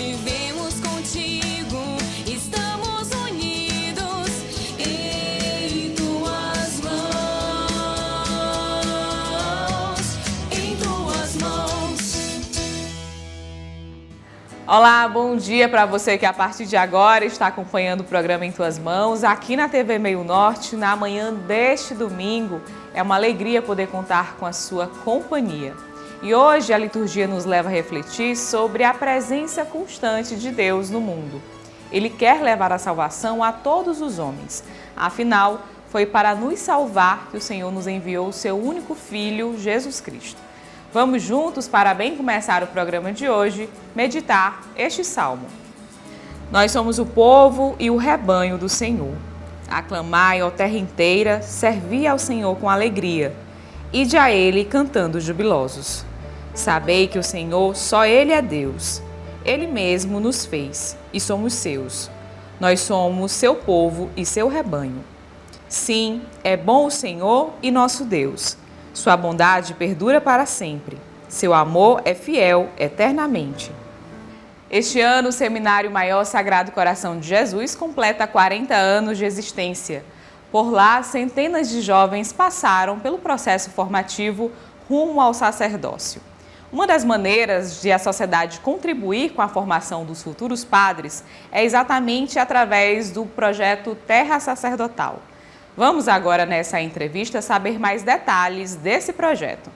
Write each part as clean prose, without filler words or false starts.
vivemos contigo, estamos unidos em tuas mãos, em tuas mãos. Olá, bom dia para você que a partir de agora está acompanhando o programa Em Tuas Mãos, aqui na TV Meio Norte, na manhã deste domingo. É uma alegria poder contar com a sua companhia. E hoje a liturgia nos leva a refletir sobre a presença constante de Deus no mundo. Ele quer levar a salvação a todos os homens. Afinal, foi para nos salvar que o Senhor nos enviou o seu único Filho, Jesus Cristo. Vamos juntos, para bem começar o programa de hoje, meditar este salmo. Nós somos o povo e o rebanho do Senhor. Aclamai, ó terra inteira, servi ao Senhor com alegria. Ide a Ele cantando jubilosos. Sabei que o Senhor, só Ele é Deus. Ele mesmo nos fez e somos seus. Nós somos seu povo e seu rebanho. Sim, é bom o Senhor e nosso Deus. Sua bondade perdura para sempre. Seu amor é fiel eternamente. Este ano, o Seminário Maior Sagrado Coração de Jesus completa 40 anos de existência. Por lá, centenas de jovens passaram pelo processo formativo rumo ao sacerdócio. Uma das maneiras de a sociedade contribuir com a formação dos futuros padres é exatamente através do projeto Terra Sacerdotal. Vamos agora, nessa entrevista, saber mais detalhes desse projeto.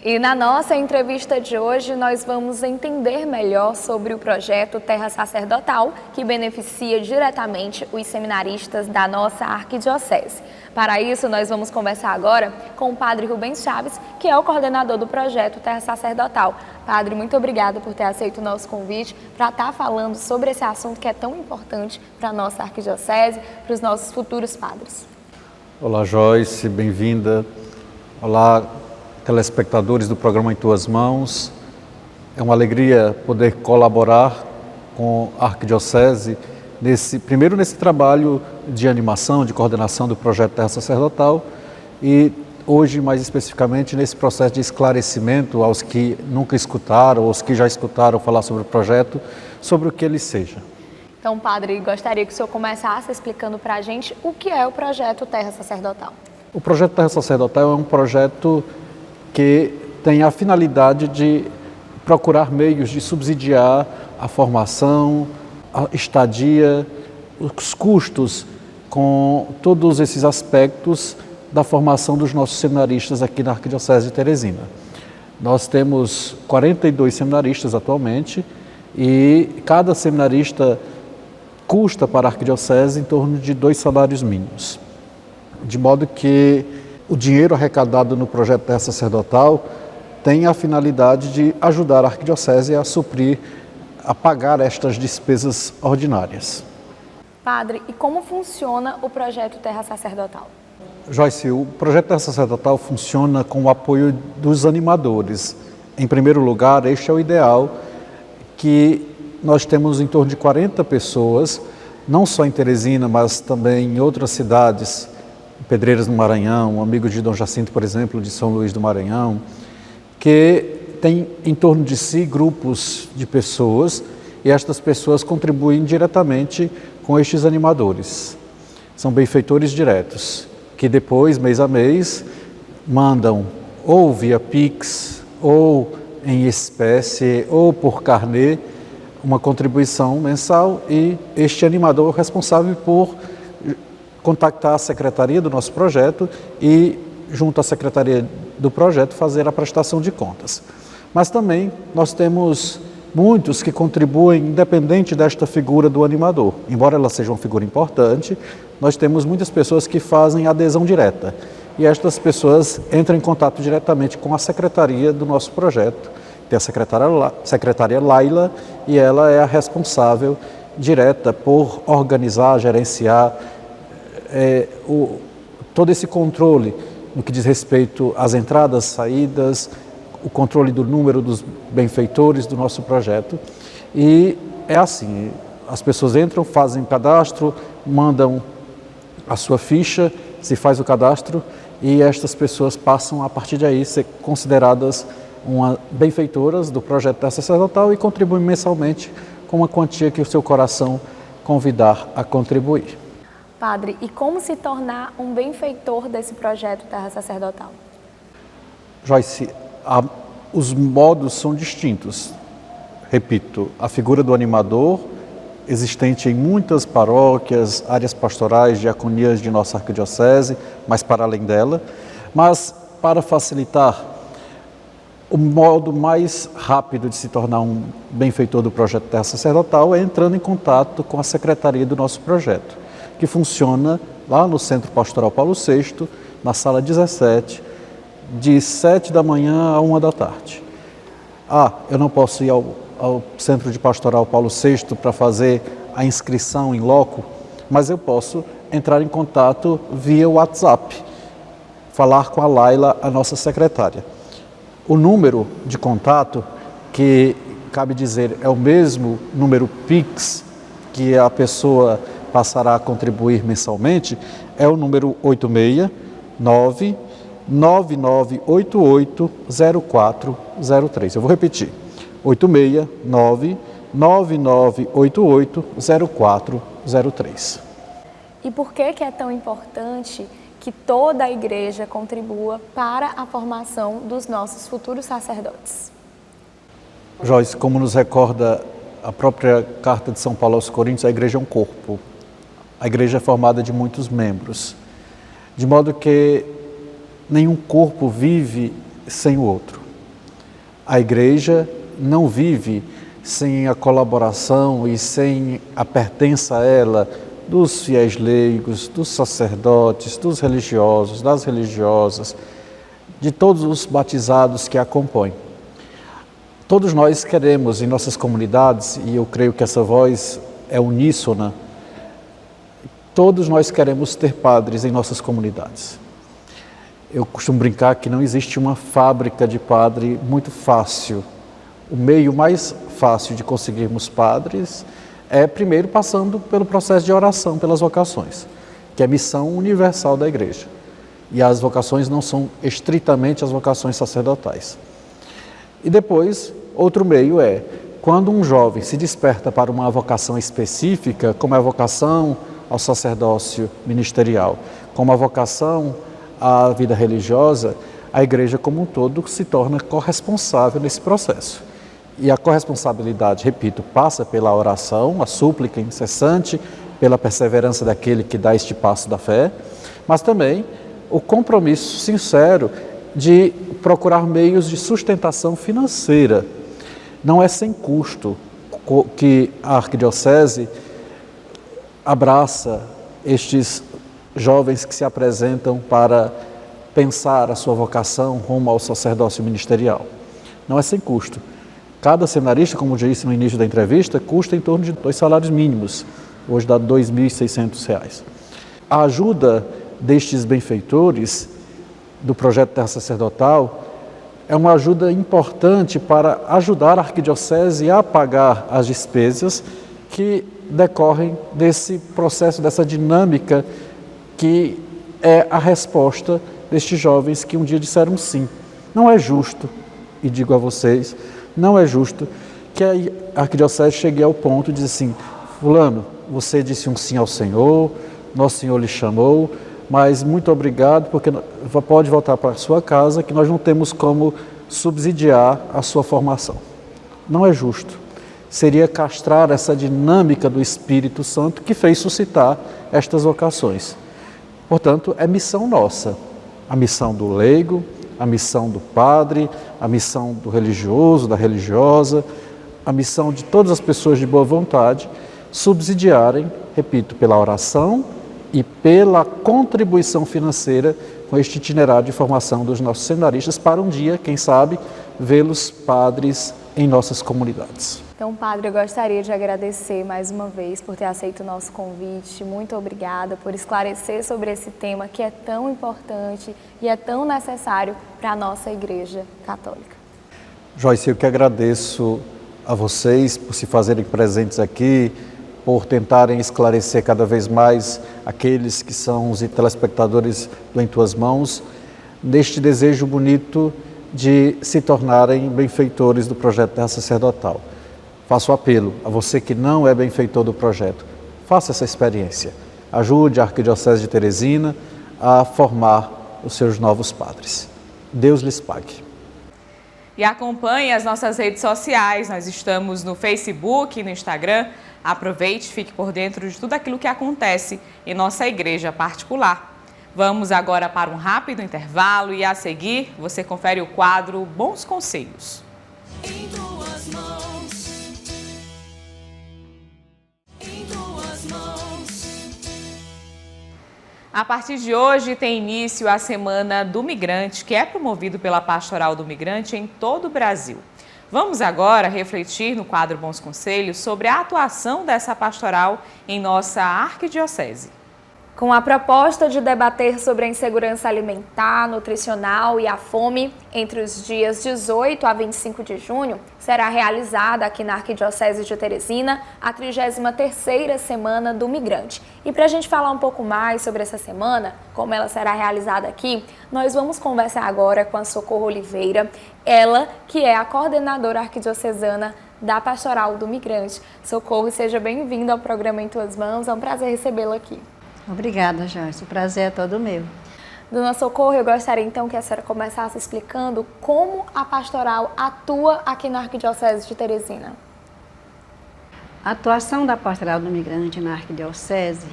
E na nossa entrevista de hoje, nós vamos entender melhor sobre o projeto Terra Sacerdotal, que beneficia diretamente os seminaristas da nossa arquidiocese. Para isso, nós vamos conversar agora com o Padre Rubens Chaves, que é o coordenador do projeto Terra Sacerdotal. Padre, muito obrigada por ter aceito o nosso convite para estar falando sobre esse assunto que é tão importante para a nossa arquidiocese, para os nossos futuros padres. Olá, Joyce, bem-vinda. Olá, telespectadores do programa Em Tuas Mãos. É uma alegria poder colaborar com a Arquidiocese primeiro nesse trabalho de animação, de coordenação do projeto Terra Sacerdotal e hoje, mais especificamente, nesse processo de esclarecimento aos que nunca escutaram, aos que já escutaram falar sobre o projeto, sobre o que ele seja. Então, Padre, gostaria que o senhor começasse explicando para a gente o que é o projeto Terra Sacerdotal. O projeto Terra Sacerdotal é um projeto que tem a finalidade de procurar meios de subsidiar a formação, a estadia, os custos com todos esses aspectos da formação dos nossos seminaristas aqui na Arquidiocese de Teresina. Nós temos 42 seminaristas atualmente e cada seminarista custa para a Arquidiocese em torno de 2 salários mínimos. De modo que o dinheiro arrecadado no projeto Terra Sacerdotal tem a finalidade de ajudar a Arquidiocese a suprir, a pagar estas despesas ordinárias. Padre, e como funciona o projeto Terra Sacerdotal? Joyce, o projeto Terra Sacerdotal funciona com o apoio dos animadores. Em primeiro lugar, este é o ideal, que nós temos em torno de 40 pessoas, não só em Teresina, mas também em outras cidades, Pedreiras no Maranhão, um amigo de Dom Jacinto, por exemplo, de São Luís do Maranhão, que tem em torno de si grupos de pessoas e estas pessoas contribuem diretamente com estes animadores. São benfeitores diretos, que depois, mês a mês, mandam ou via Pix, ou em espécie, ou por carnê, uma contribuição mensal e este animador é responsável por contactar a secretaria do nosso projeto e, junto à secretaria do projeto, fazer a prestação de contas. Mas também nós temos muitos que contribuem independente desta figura do animador. Embora ela seja uma figura importante, nós temos muitas pessoas que fazem adesão direta. E estas pessoas entram em contato diretamente com a secretaria do nosso projeto. Tem a secretária Laila e ela é a responsável direta por organizar, gerenciar todo esse controle no que diz respeito às entradas, saídas, o controle do número dos benfeitores do nosso projeto. E é assim, as pessoas entram, fazem o cadastro, mandam a sua ficha, se faz o cadastro e estas pessoas passam a partir de aí ser consideradas benfeitoras do projeto Terra Sacerdotal e contribuem mensalmente com uma quantia que o seu coração convidar a contribuir. Padre, e como se tornar um benfeitor desse projeto Terra Sacerdotal? Joyce, os modos são distintos. Repito, a figura do animador, existente em muitas paróquias, áreas pastorais, diaconias de nossa arquidiocese, mas para além dela. Mas, para facilitar, o modo mais rápido de se tornar um benfeitor do projeto Terra Sacerdotal é entrando em contato com a secretaria do nosso projeto, que funciona lá no Centro Pastoral Paulo VI, na sala 17, de 7 da manhã a 1 da tarde. Eu não posso ir ao Centro de Pastoral Paulo VI para fazer a inscrição em loco, mas eu posso entrar em contato via WhatsApp, falar com a Laila, a nossa secretária. O número de contato, que cabe dizer é o mesmo número Pix que a pessoa passará a contribuir mensalmente, é o número 869-9988-0403. Eu vou repetir, 869-9988-0403. E por que é tão importante que toda a igreja contribua para a formação dos nossos futuros sacerdotes? Joyce, como nos recorda a própria carta de São Paulo aos Coríntios, a igreja é um corpo. A igreja é formada de muitos membros, de modo que nenhum corpo vive sem o outro. A igreja não vive sem a colaboração e sem a pertença a ela dos fiéis leigos, dos sacerdotes, dos religiosos, das religiosas, de todos os batizados que a compõem. Todos nós queremos em nossas comunidades, e eu creio que essa voz é uníssona, todos nós queremos ter padres em nossas comunidades. Eu costumo brincar que não existe uma fábrica de padre muito fácil. O meio mais fácil de conseguirmos padres é primeiro passando pelo processo de oração pelas vocações, que é a missão universal da igreja. E as vocações não são estritamente as vocações sacerdotais. E depois, outro meio é, quando um jovem se desperta para uma vocação específica, como é a vocação ao sacerdócio ministerial, como a vocação à vida religiosa, a igreja como um todo se torna corresponsável nesse processo. E a corresponsabilidade, repito, passa pela oração, a súplica incessante, pela perseverança daquele que dá este passo da fé, mas também o compromisso sincero de procurar meios de sustentação financeira. Não é sem custo que a arquidiocese abraça estes jovens que se apresentam para pensar a sua vocação rumo ao sacerdócio ministerial. Não é sem custo. Cada seminarista, como eu disse no início da entrevista, custa em torno de 2 salários mínimos, hoje dá R$ 2.600. A ajuda destes benfeitores do projeto Terra Sacerdotal é uma ajuda importante para ajudar a arquidiocese a pagar as despesas que decorrem desse processo, dessa dinâmica que é a resposta destes jovens que um dia disseram sim. Não é justo, e digo a vocês, não é justo que a arquidiocese chegue ao ponto de dizer assim, fulano, você disse um sim ao Senhor, nosso Senhor lhe chamou, mas muito obrigado, porque pode voltar para a sua casa, que nós não temos como subsidiar a sua formação. Não é justo. Seria castrar essa dinâmica do Espírito Santo que fez suscitar estas vocações. Portanto, é missão nossa, a missão do leigo, a missão do padre, a missão do religioso, da religiosa, a missão de todas as pessoas de boa vontade, subsidiarem, repito, pela oração e pela contribuição financeira com este itinerário de formação dos nossos seminaristas para um dia, quem sabe, vê-los padres em nossas comunidades. Então, padre, eu gostaria de agradecer mais uma vez por ter aceito o nosso convite. Muito obrigada por esclarecer sobre esse tema que é tão importante e é tão necessário para a nossa Igreja Católica. Joyce, eu que agradeço a vocês por se fazerem presentes aqui, por tentarem esclarecer cada vez mais aqueles que são os telespectadores do Em Tuas Mãos, neste desejo bonito de se tornarem benfeitores do projeto Terra Sacerdotal. Faço apelo a você que não é benfeitor do projeto, faça essa experiência. Ajude a Arquidiocese de Teresina a formar os seus novos padres. Deus lhes pague. E acompanhe as nossas redes sociais, nós estamos no Facebook e no Instagram. Aproveite e fique por dentro de tudo aquilo que acontece em nossa igreja particular. Vamos agora para um rápido intervalo e a seguir você confere o quadro Bons Conselhos. Em tuas mãos, em tuas mãos. A partir de hoje tem início a Semana do Migrante, que é promovido pela Pastoral do Migrante em todo o Brasil. Vamos agora refletir no quadro Bons Conselhos sobre a atuação dessa pastoral em nossa arquidiocese. Com a proposta de debater sobre a insegurança alimentar, nutricional e a fome, entre os dias 18 a 25 de junho, será realizada aqui na Arquidiocese de Teresina a 33ª Semana do Migrante. E para a gente falar um pouco mais sobre essa semana, como ela será realizada aqui, nós vamos conversar agora com a Socorro Oliveira, ela que é a coordenadora arquidiocesana da Pastoral do Migrante. Socorro, seja bem-vinda ao programa Em Tuas Mãos, é um prazer recebê-la aqui. Obrigada, Joyce. O prazer é todo meu. Dona Socorro, eu gostaria então que a senhora começasse explicando como a pastoral atua aqui na Arquidiocese de Teresina. A atuação da Pastoral do Migrante na Arquidiocese,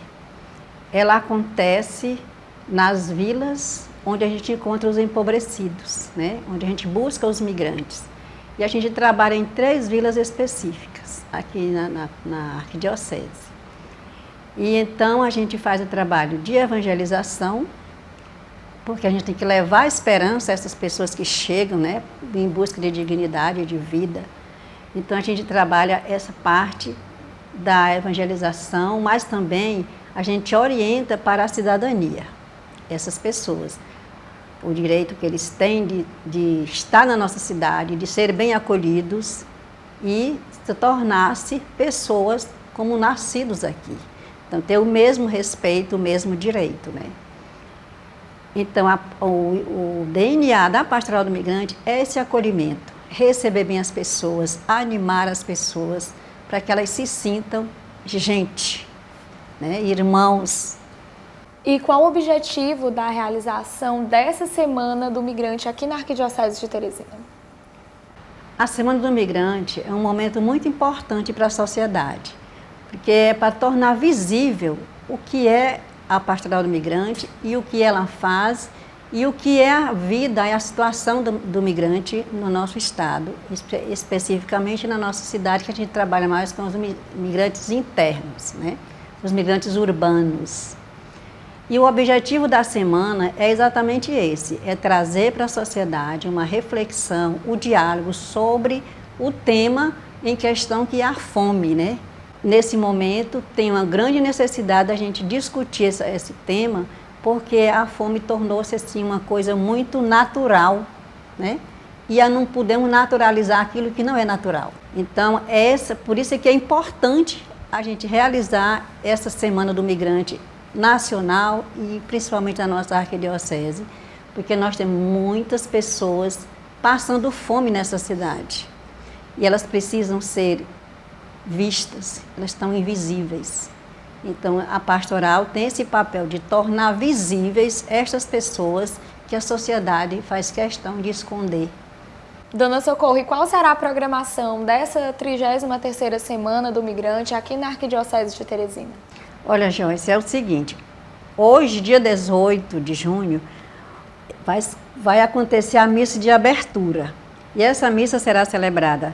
ela acontece nas vilas onde a gente encontra os empobrecidos, né? Onde a gente busca os migrantes. E a gente trabalha em 3 vilas específicas aqui na Arquidiocese. E então a gente faz o trabalho de evangelização, porque a gente tem que levar esperança a essas pessoas que chegam, né, em busca de dignidade, de vida. Então a gente trabalha essa parte da evangelização, mas também a gente orienta para a cidadania essas pessoas. O direito que eles têm de estar na nossa cidade, de ser bem acolhidos e se tornar-se pessoas como nascidos aqui. Então, ter o mesmo respeito, o mesmo direito, né? Então, o DNA da Pastoral do Migrante é esse acolhimento, receber bem as pessoas, animar as pessoas, para que elas se sintam gente, né? Irmãos. E qual o objetivo da realização dessa Semana do Migrante aqui na Arquidiocese de Teresina? A Semana do Migrante é um momento muito importante para a sociedade, porque é para tornar visível o que é a Pastoral do Migrante e o que ela faz e o que é a vida e a situação do migrante no nosso estado, especificamente na nossa cidade, que a gente trabalha mais com os migrantes internos, né? Os migrantes urbanos. E o objetivo da semana é exatamente esse, é trazer para a sociedade uma reflexão, o diálogo sobre o tema em questão que é a fome, né? Nesse momento, tem uma grande necessidade da gente discutir esse tema, porque a fome tornou-se assim, uma coisa muito natural, né? E não podemos naturalizar aquilo que não é natural. Então, por isso é que é importante a gente realizar essa Semana do Migrante nacional e principalmente na nossa arquidiocese, porque nós temos muitas pessoas passando fome nessa cidade. E elas precisam ser vistas, elas estão invisíveis. Então, a pastoral tem esse papel de tornar visíveis estas pessoas que a sociedade faz questão de esconder. Dona Socorro, e qual será a programação dessa 33ª Semana do Migrante aqui na Arquidiocese de Teresina? Olha, Joyce, é o seguinte, hoje, dia 18 de junho, vai acontecer a missa de abertura. E essa missa será celebrada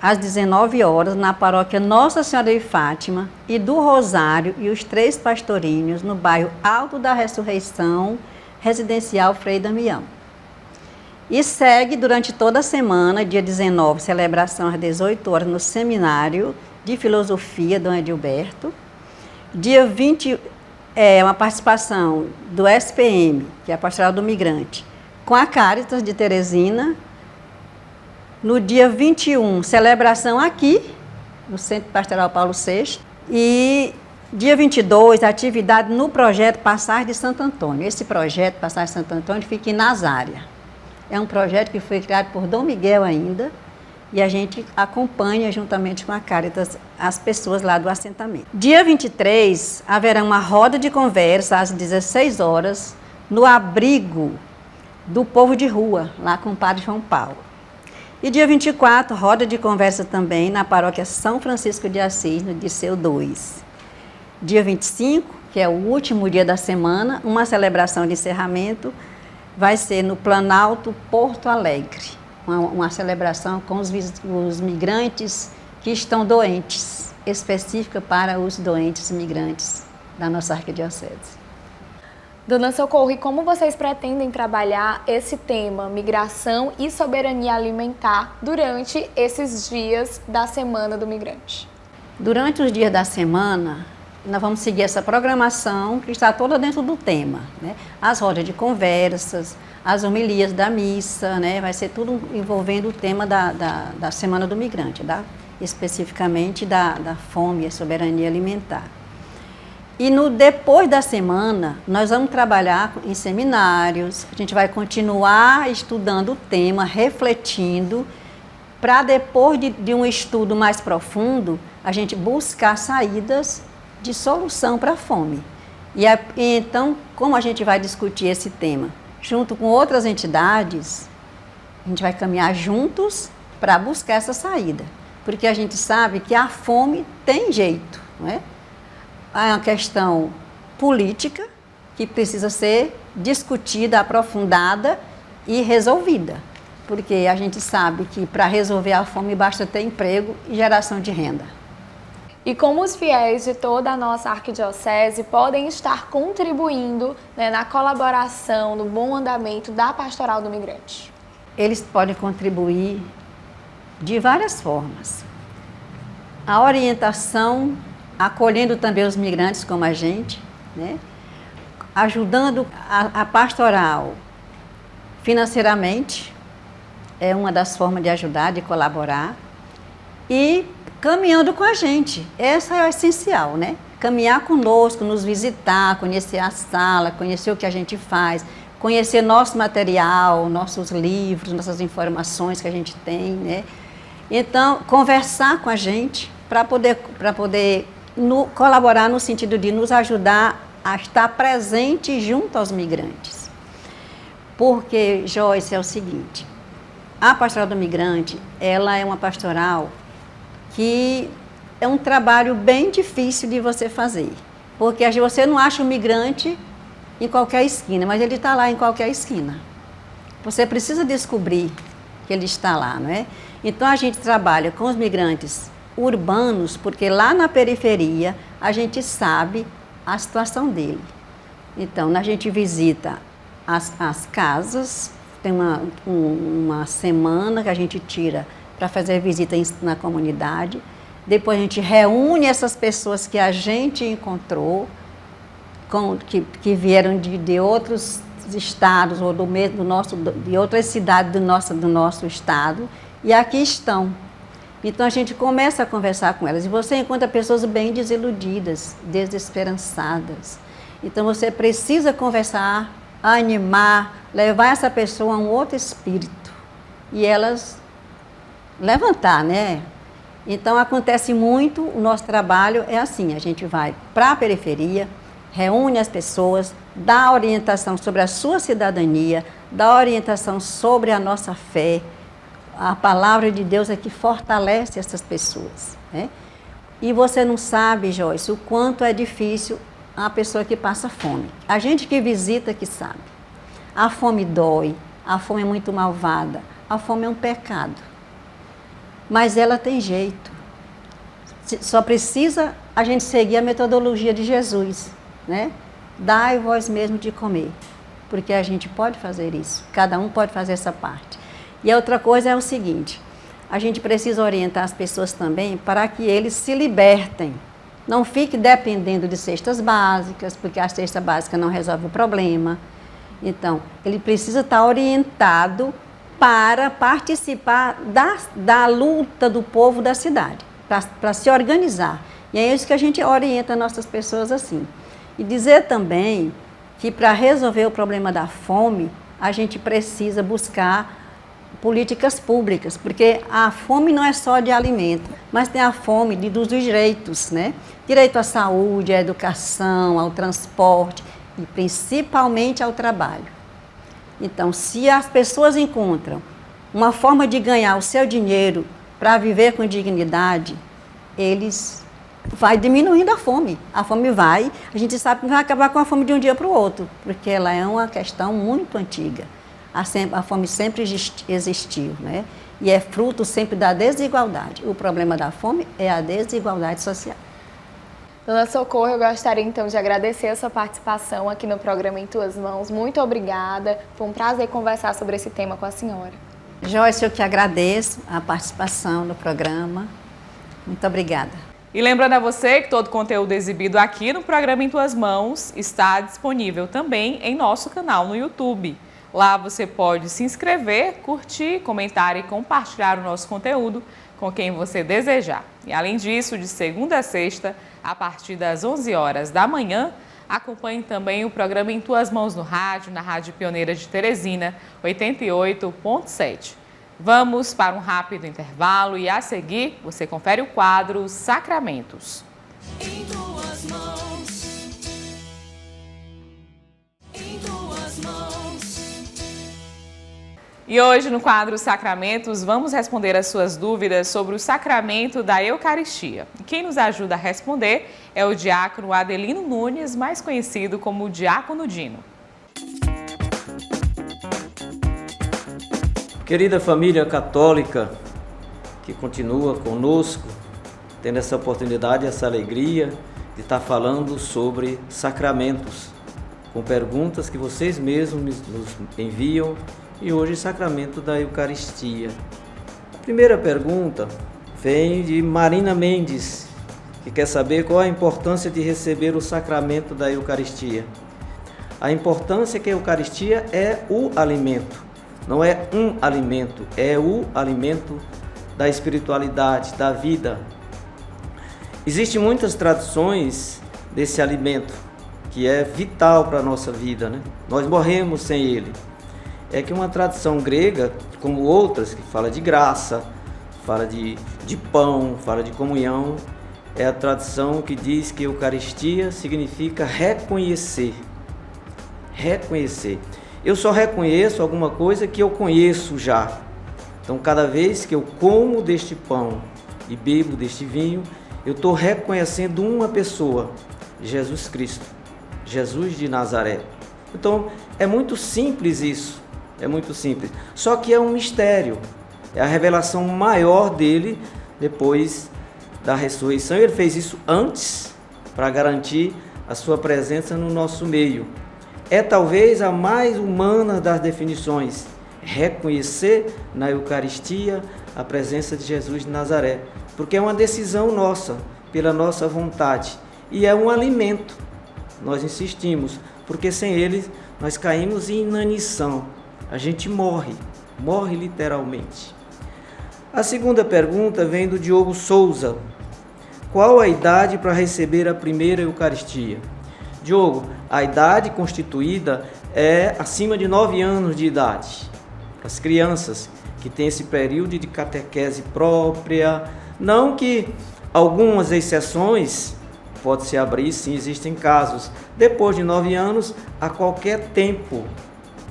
às 19 horas, na paróquia Nossa Senhora de Fátima e do Rosário e os 3 pastorinhos, no bairro Alto da Ressurreição, residencial Frei Damião. E segue durante toda a semana, dia 19, celebração às 18 horas no Seminário de Filosofia Dom Edilberto. Dia 20, uma participação do SPM, que é a Pastoral do Migrante, com a Cáritas de Teresina. No dia 21, celebração aqui, no Centro Pastoral Paulo VI. E dia 22, atividade no projeto Passagem de Santo Antônio. Esse projeto Passagem de Santo Antônio fica em Nazária. É um projeto que foi criado por Dom Miguel ainda, e a gente acompanha juntamente com a Caritas as pessoas lá do assentamento. Dia 23, haverá uma roda de conversa às 16 horas no abrigo do povo de rua, lá com o Padre João Paulo. E dia 24, roda de conversa também na paróquia São Francisco de Assis, no Dirceu 2. Dia 25, que é o último dia da semana, uma celebração de encerramento, vai ser no Planalto Porto Alegre. Uma celebração com os migrantes que estão doentes, específica para os doentes migrantes da nossa arquidiocese. Dona Socorro, e como vocês pretendem trabalhar esse tema, migração e soberania alimentar, durante esses dias da Semana do Migrante? Durante os dias da semana, nós vamos seguir essa programação que está toda dentro do tema, né? As rodas de conversas, as homilias da missa, né? Vai ser tudo envolvendo o tema da Semana do Migrante, especificamente da fome e soberania alimentar. E depois da semana, nós vamos trabalhar em seminários, a gente vai continuar estudando o tema, refletindo, para depois de um estudo mais profundo, a gente buscar saídas de solução para a fome. E então, como a gente vai discutir esse tema? Junto com outras entidades, a gente vai caminhar juntos para buscar essa saída. Porque a gente sabe que a fome tem jeito, não é? É uma questão política que precisa ser discutida, aprofundada e resolvida. Porque a gente sabe que para resolver a fome basta ter emprego e geração de renda. E como os fiéis de toda a nossa arquidiocese podem estar contribuindo, né, na colaboração, no bom andamento da Pastoral do Migrante? Eles podem contribuir de várias formas. A orientação, acolhendo também os migrantes como a gente, né? Ajudando a pastoral financeiramente, é uma das formas de ajudar, de colaborar, e caminhando com a gente. Essa é o essencial, né? Caminhar conosco, nos visitar, conhecer a sala, conhecer o que a gente faz, conhecer nosso material, nossos livros, nossas informações que a gente tem, né? Então, conversar com a gente para poder colaborar no sentido de nos ajudar a estar presente junto aos migrantes. Porque, Joyce, é o seguinte, a Pastoral do Migrante, ela é uma pastoral que é um trabalho bem difícil de você fazer, porque você não acha o migrante em qualquer esquina, mas ele está lá em qualquer esquina. Você precisa descobrir que ele está lá, não é? Então a gente trabalha com os migrantes urbanos, porque lá na periferia a gente sabe a situação dele. Então a gente visita as casas, tem uma semana que a gente tira para fazer visita na comunidade. Depois a gente reúne essas pessoas que a gente encontrou, que vieram de outros estados ou de outras cidades do nosso estado, e aqui estão. Então a gente começa a conversar com elas e você encontra pessoas bem desiludidas, desesperançadas. Então você precisa conversar, animar, levar essa pessoa a um outro espírito e elas levantar, né? Então acontece muito, o nosso trabalho é assim, a gente vai para a periferia, reúne as pessoas, dá orientação sobre a sua cidadania, dá orientação sobre a nossa fé. A palavra de Deus é que fortalece essas pessoas, né? E você não sabe, Joyce, o quanto é difícil a pessoa que passa fome. A gente que visita que sabe. A fome dói, a fome é muito malvada, a fome é um pecado. Mas ela tem jeito. Só precisa a gente seguir a metodologia de Jesus, né? Dai vós mesmo de comer, porque a gente pode fazer isso, cada um pode fazer essa parte. E a outra coisa é o seguinte, a gente precisa orientar as pessoas também para que eles se libertem. Não fique dependendo de cestas básicas, porque a cesta básica não resolve o problema. Então, ele precisa estar orientado para participar da luta do povo da cidade, para se organizar. E é isso que a gente orienta nossas pessoas assim. E dizer também que para resolver o problema da fome, a gente precisa buscar políticas públicas, porque a fome não é só de alimento, mas tem a fome dos direitos, né? Direito à saúde, à educação, ao transporte e principalmente ao trabalho. Então, se as pessoas encontram uma forma de ganhar o seu dinheiro para viver com dignidade, eles vai diminuindo a fome. A fome vai, a gente sabe que não vai acabar com a fome de um dia para o outro, porque ela é uma questão muito antiga. A fome sempre existiu, né? E é fruto sempre da desigualdade. O problema da fome é a desigualdade social. Dona Socorro, eu gostaria então de agradecer a sua participação aqui no programa Em Tuas Mãos. Muito obrigada. Foi um prazer conversar sobre esse tema com a senhora. Joyce, eu que agradeço a participação no programa. Muito obrigada. E lembrando a você que todo o conteúdo exibido aqui no programa Em Tuas Mãos está disponível também em nosso canal no YouTube. Lá você pode se inscrever, curtir, comentar e compartilhar o nosso conteúdo com quem você desejar. E além disso, de segunda a sexta, a partir das 11 horas da manhã, acompanhe também o programa Em Tuas Mãos no rádio, na Rádio Pioneira de Teresina, 88.7. Vamos para um rápido intervalo e a seguir você confere o quadro Sacramentos. Em tuas mãos. Em tuas mãos. E hoje no quadro Sacramentos vamos responder as suas dúvidas sobre o sacramento da Eucaristia. E quem nos ajuda a responder é o diácono Adelino Nunes, mais conhecido como Diácono Dino. Querida família católica que continua conosco, tendo essa oportunidade, essa alegria de estar falando sobre sacramentos, com perguntas que vocês mesmos nos enviam, e hoje sacramento da Eucaristia. A primeira pergunta vem de Marina Mendes, que quer saber qual a importância de receber o sacramento da Eucaristia. A importância é que a Eucaristia é o alimento. Não é um alimento, é o alimento da espiritualidade, da vida. Existem muitas tradições desse alimento, que é vital para a nossa vida, né? Nós morremos sem ele. É que uma tradição grega, como outras, que fala de graça, fala de pão, fala de comunhão, é a tradição que diz que Eucaristia significa reconhecer. Reconhecer. Eu só reconheço alguma coisa que eu conheço já. Então, cada vez que eu como deste pão e bebo deste vinho, eu estou reconhecendo uma pessoa, Jesus Cristo, Jesus de Nazaré. Então, é muito simples isso, é muito simples. Só que é um mistério, é a revelação maior dele depois da ressurreição. Ele fez isso antes para garantir a sua presença no nosso meio. É talvez a mais humana das definições, reconhecer na Eucaristia a presença de Jesus de Nazaré, porque é uma decisão nossa, pela nossa vontade, e é um alimento. Nós insistimos, porque sem ele nós caímos em inanição, a gente morre literalmente. A segunda pergunta vem do Diogo Souza. Qual a idade para receber a primeira Eucaristia? Diogo, a idade constituída é acima de 9 anos de idade. As crianças que têm esse período de catequese própria, não que algumas exceções pode se abrir, sim, existem casos. Depois de 9 anos, a qualquer tempo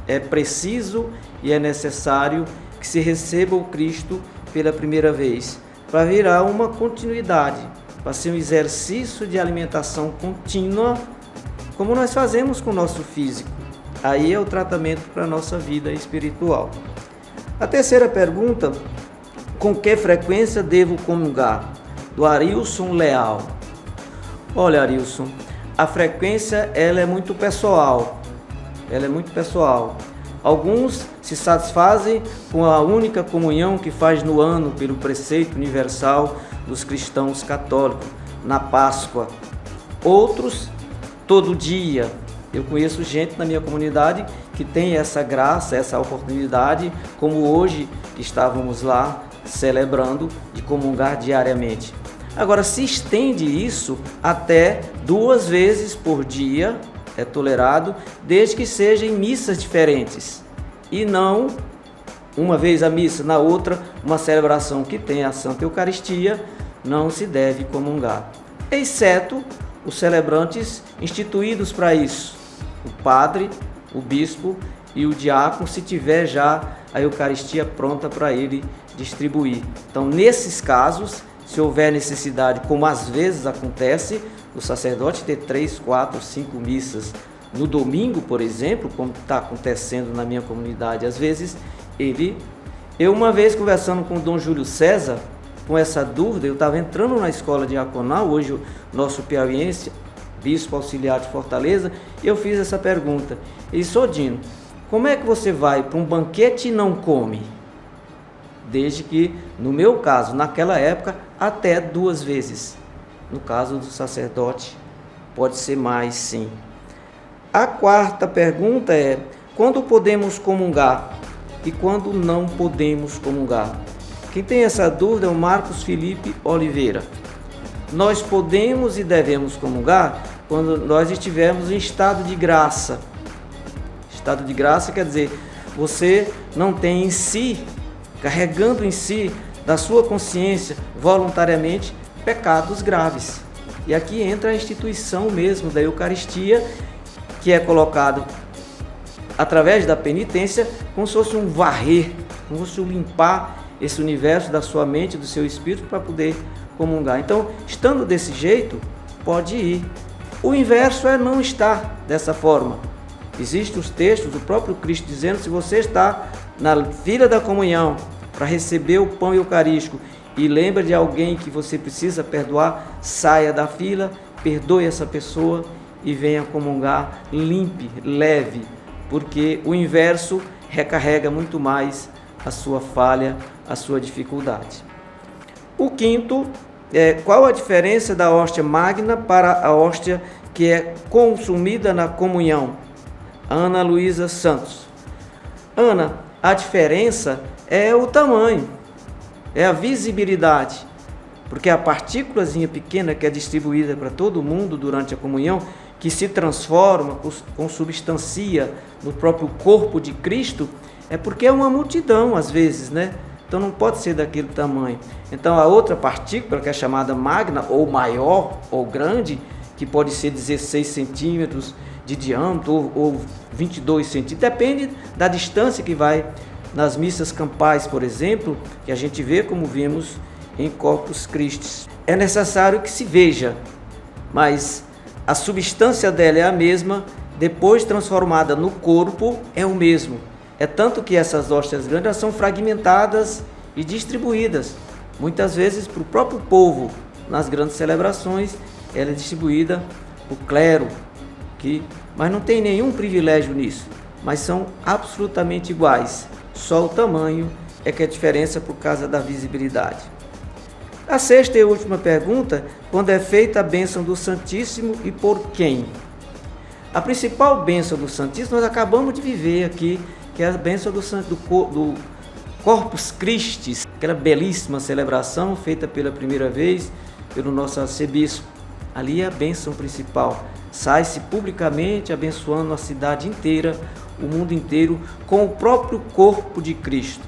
é preciso e é necessário que se receba o Cristo pela primeira vez, para virar uma continuidade, para ser um exercício de alimentação contínua, como nós fazemos com o nosso físico. Aí é o tratamento para a nossa vida espiritual. A terceira pergunta, com que frequência devo comungar? Do Arilson Leal. Olha, Arilson, a frequência ela é muito pessoal. Alguns se satisfazem com a única comunhão que faz no ano pelo preceito universal dos cristãos católicos, na Páscoa. Outros, todo dia. Eu conheço gente na minha comunidade que tem essa graça, essa oportunidade, como hoje estávamos lá celebrando, de comungar diariamente. Agora, se estende isso até 2 vezes por dia, é tolerado, desde que sejam em missas diferentes. e não uma vez a missa, na outra uma celebração que tem a Santa Eucaristia, não se deve comungar, exceto os celebrantes instituídos para isso, o padre, o bispo e o diácono, se tiver já a Eucaristia pronta para ele distribuir. Então, nesses casos, se houver necessidade, como às vezes acontece, o sacerdote ter 3, 4, 5 missas no domingo, por exemplo, como está acontecendo na minha comunidade, às vezes eu uma vez conversando com o Dom Júlio César, com essa dúvida, eu estava entrando na escola diaconal, hoje o nosso piauiense, bispo auxiliar de Fortaleza, e eu fiz essa pergunta. Ele disse: Odino, como é que você vai para um banquete e não come? Desde que, no meu caso, naquela época, até 2 vezes. No caso do sacerdote, pode ser mais, sim. A quarta pergunta é: quando podemos comungar e quando não podemos comungar? Quem tem essa dúvida é o Marcos Felipe Oliveira. Nós podemos e devemos comungar quando nós estivermos em estado de graça. Estado de graça quer dizer, você não tem em si, carregando em si, da sua consciência, voluntariamente, pecados graves. E aqui entra a instituição mesmo da Eucaristia, que é colocado através da penitência, como se fosse um varrer, como se fosse um limpar esse universo da sua mente, do seu espírito, para poder comungar. Então, estando desse jeito, pode ir. O inverso é não estar dessa forma. Existem os textos do próprio Cristo dizendo: se você está na fila da comunhão para receber o pão eucarístico e lembra de alguém que você precisa perdoar, saia da fila, perdoe essa pessoa e venha comungar, limpe, leve, porque o inverso recarrega muito mais a sua falha, a sua dificuldade. O quinto é: qual a diferença da hóstia magna para a hóstia que é consumida na comunhão? Ana Luísa Santos. Ana, a diferença é o tamanho, é a visibilidade, porque a partículazinha pequena que é distribuída para todo mundo durante a comunhão, que se transforma, consubstancia no próprio corpo de Cristo, é porque é uma multidão às vezes, né? Então não pode ser daquele tamanho. Então a outra partícula, que é chamada magna, ou maior, ou grande, que pode ser 16 centímetros de diâmetro ou 22 centímetros, depende da distância que vai nas missas campais, por exemplo, que a gente vê como vimos em Corpus Christi. É necessário que se veja, mas a substância dela é a mesma, depois transformada no corpo é o mesmo. É tanto que essas hóstias grandes são fragmentadas e distribuídas, muitas vezes para o próprio povo. Nas grandes celebrações, ela é distribuída para o clero, mas não tem nenhum privilégio nisso, mas são absolutamente iguais. Só o tamanho é que é a diferença por causa da visibilidade. A sexta e última pergunta: quando é feita a bênção do Santíssimo e por quem? A principal bênção do Santíssimo nós acabamos de viver aqui, que é a bênção do Corpus Christi, aquela belíssima celebração feita pela primeira vez pelo nosso arcebispo. Ali é a bênção principal. Sai-se publicamente abençoando a cidade inteira, o mundo inteiro, com o próprio corpo de Cristo.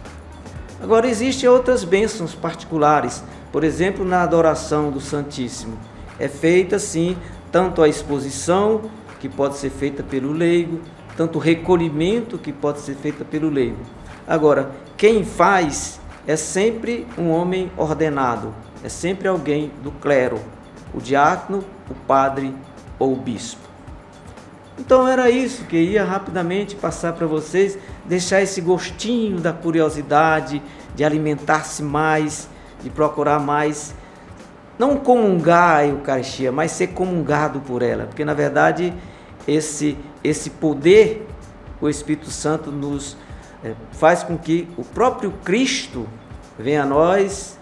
Agora, existem outras bênçãos particulares, por exemplo, na adoração do Santíssimo. É feita, sim, tanto a exposição, que pode ser feita pelo leigo, tanto o recolhimento, que pode ser feita pelo leigo. Agora, quem faz é sempre um homem ordenado, é sempre alguém do clero, o diácono, o padre ou o bispo. Então era isso que ia rapidamente passar para vocês, deixar esse gostinho da curiosidade, de alimentar-se mais, de procurar mais, não comungar a Eucaristia, mas ser comungado por ela, porque na verdade esse poder, o Espírito Santo nos faz com que o próprio Cristo venha a nós,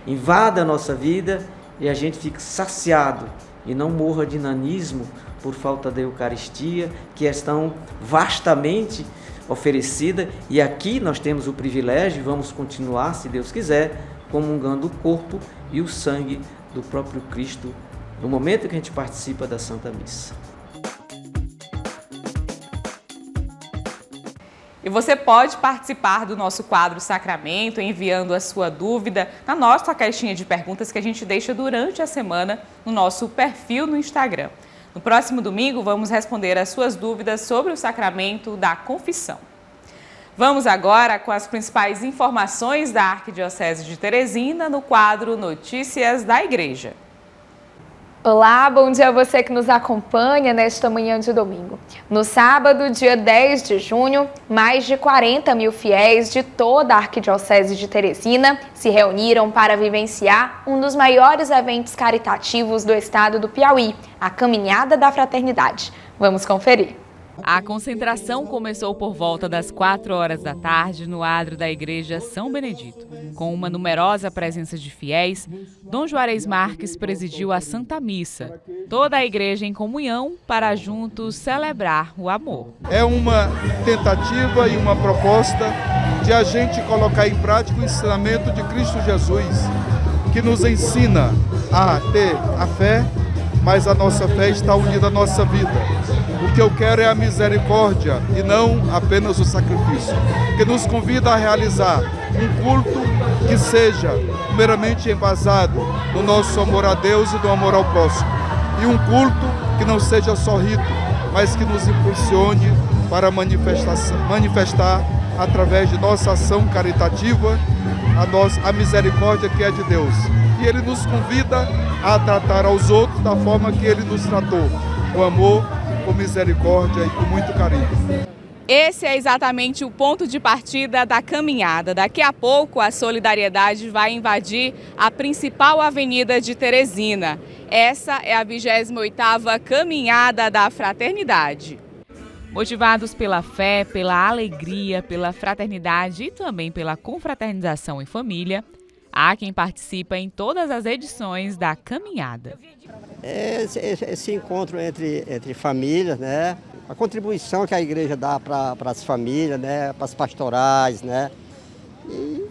invada a nossa vida e a gente fique saciado e não morra de nanismo por falta da Eucaristia, que é tão vastamente oferecida. E aqui nós temos o privilégio, vamos continuar, se Deus quiser, comungando o corpo e o sangue do próprio Cristo no momento que a gente participa da Santa Missa. E você pode participar do nosso quadro Sacramento enviando a sua dúvida na nossa caixinha de perguntas que a gente deixa durante a semana no nosso perfil no Instagram. No próximo domingo, vamos responder as suas dúvidas sobre o sacramento da confissão. Vamos agora com as principais informações da Arquidiocese de Teresina no quadro Notícias da Igreja. Olá, bom dia a você que nos acompanha nesta manhã de domingo. No sábado, dia 10 de junho, mais de 40 mil fiéis de toda a Arquidiocese de Teresina se reuniram para vivenciar um dos maiores eventos caritativos do estado do Piauí, a Caminhada da Fraternidade. Vamos conferir. A concentração começou por volta das 4 horas da tarde no adro da Igreja São Benedito. Com uma numerosa presença de fiéis, Dom Juarez Marques presidiu a Santa Missa. Toda a igreja em comunhão para juntos celebrar o amor. É uma tentativa e uma proposta de a gente colocar em prática o ensinamento de Cristo Jesus, que nos ensina a ter a fé, mas a nossa fé está unida à nossa vida. O que eu quero é a misericórdia e não apenas o sacrifício, que nos convida a realizar um culto que seja meramente embasado no nosso amor a Deus e do amor ao próximo. E um culto que não seja só rito, mas que nos impulsione para manifestar através de nossa ação caritativa a misericórdia que é de Deus. E Ele nos convida a tratar aos outros da forma que Ele nos tratou, com amor, com misericórdia e com muito carinho. Esse é exatamente o ponto de partida da caminhada. Daqui a pouco a solidariedade vai invadir a principal avenida de Teresina. Essa é a 28ª Caminhada da Fraternidade. Motivados pela fé, pela alegria, pela fraternidade e também pela confraternização em família, há quem participa em todas as edições da caminhada. Esse encontro entre famílias, né? A contribuição que a igreja dá para as famílias, né? Para as pastorais, né? E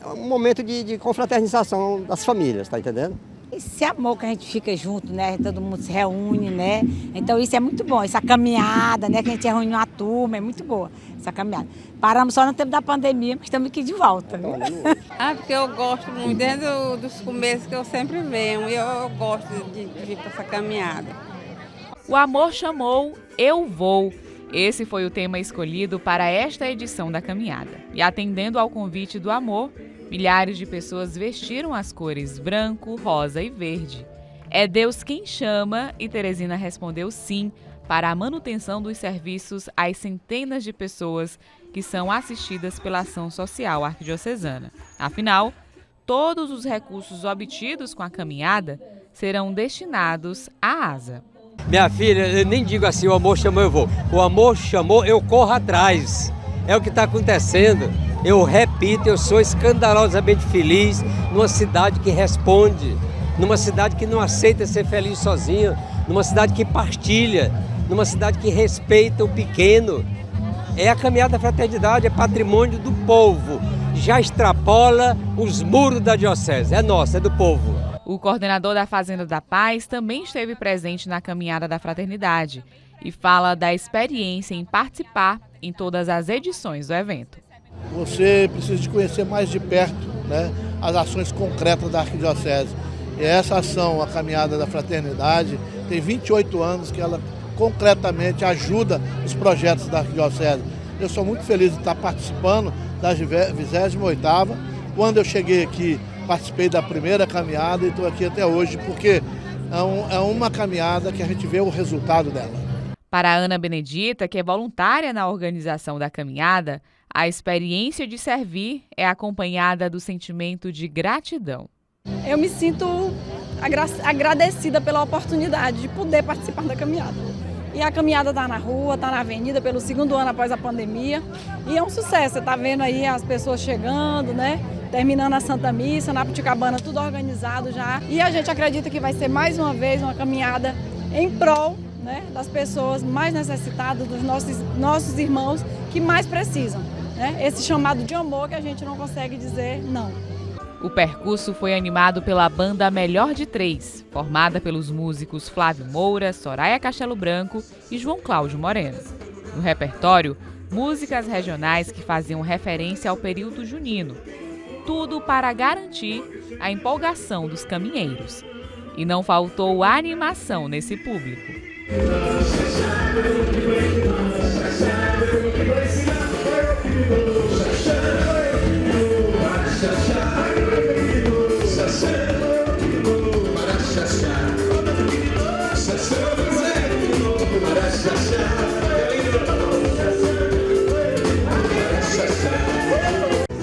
é um momento de confraternização das famílias, tá entendendo? Esse amor que a gente fica junto, né? Todo mundo se reúne, né? Então isso é muito bom, essa caminhada, né? Que a gente reúne uma turma, é muito boa essa caminhada. Paramos só no tempo da pandemia, mas estamos aqui de volta. Porque eu gosto muito, desde dos começos que eu sempre venho, e eu gosto de vir para essa caminhada. O amor chamou, eu vou. Esse foi o tema escolhido para esta edição da caminhada. E atendendo ao convite do amor, milhares de pessoas vestiram as cores branco, rosa e verde. É Deus quem chama e Teresina respondeu sim para a manutenção dos serviços às centenas de pessoas que são assistidas pela ação social arquidiocesana. Afinal, todos os recursos obtidos com a caminhada serão destinados à ASA. Minha filha, eu nem digo assim, o amor chamou, eu vou. O amor chamou, eu corro atrás. É o que está acontecendo. Eu repito, eu sou escandalosamente feliz numa cidade que responde, numa cidade que não aceita ser feliz sozinha, numa cidade que partilha, numa cidade que respeita o pequeno. É a caminhada da fraternidade, é patrimônio do povo. Já extrapola os muros da diocese, é nossa, é do povo. O coordenador da Fazenda da Paz também esteve presente na caminhada da fraternidade e fala da experiência em participar em todas as edições do evento. Você precisa de conhecer mais de perto, né, as ações concretas da Arquidiocese. E essa ação, a Caminhada da Fraternidade, tem 28 anos que ela concretamente ajuda os projetos da Arquidiocese. Eu sou muito feliz de estar participando da 28ª. Quando eu cheguei aqui, participei da primeira caminhada e estou aqui até hoje, porque é uma caminhada que a gente vê o resultado dela. Para a Ana Benedita, que é voluntária na organização da caminhada, a experiência de servir é acompanhada do sentimento de gratidão. Eu me sinto agradecida pela oportunidade de poder participar da caminhada. E a caminhada está na rua, está na avenida pelo 2º ano após a pandemia. E é um sucesso, você está vendo aí as pessoas chegando, né? Terminando a Santa Missa, na Puticabana, tudo organizado já. E a gente acredita que vai ser mais uma vez uma caminhada em prol, né, das pessoas mais necessitadas, dos nossos irmãos que mais precisam. Né? Esse chamado de amor que a gente não consegue dizer não. O percurso foi animado pela banda Melhor de Três, formada pelos músicos Flávio Moura, Soraya Castelo Branco e João Cláudio Moreno. No repertório, músicas regionais que faziam referência ao período junino. Tudo para garantir a empolgação dos caminheiros. E não faltou animação nesse público.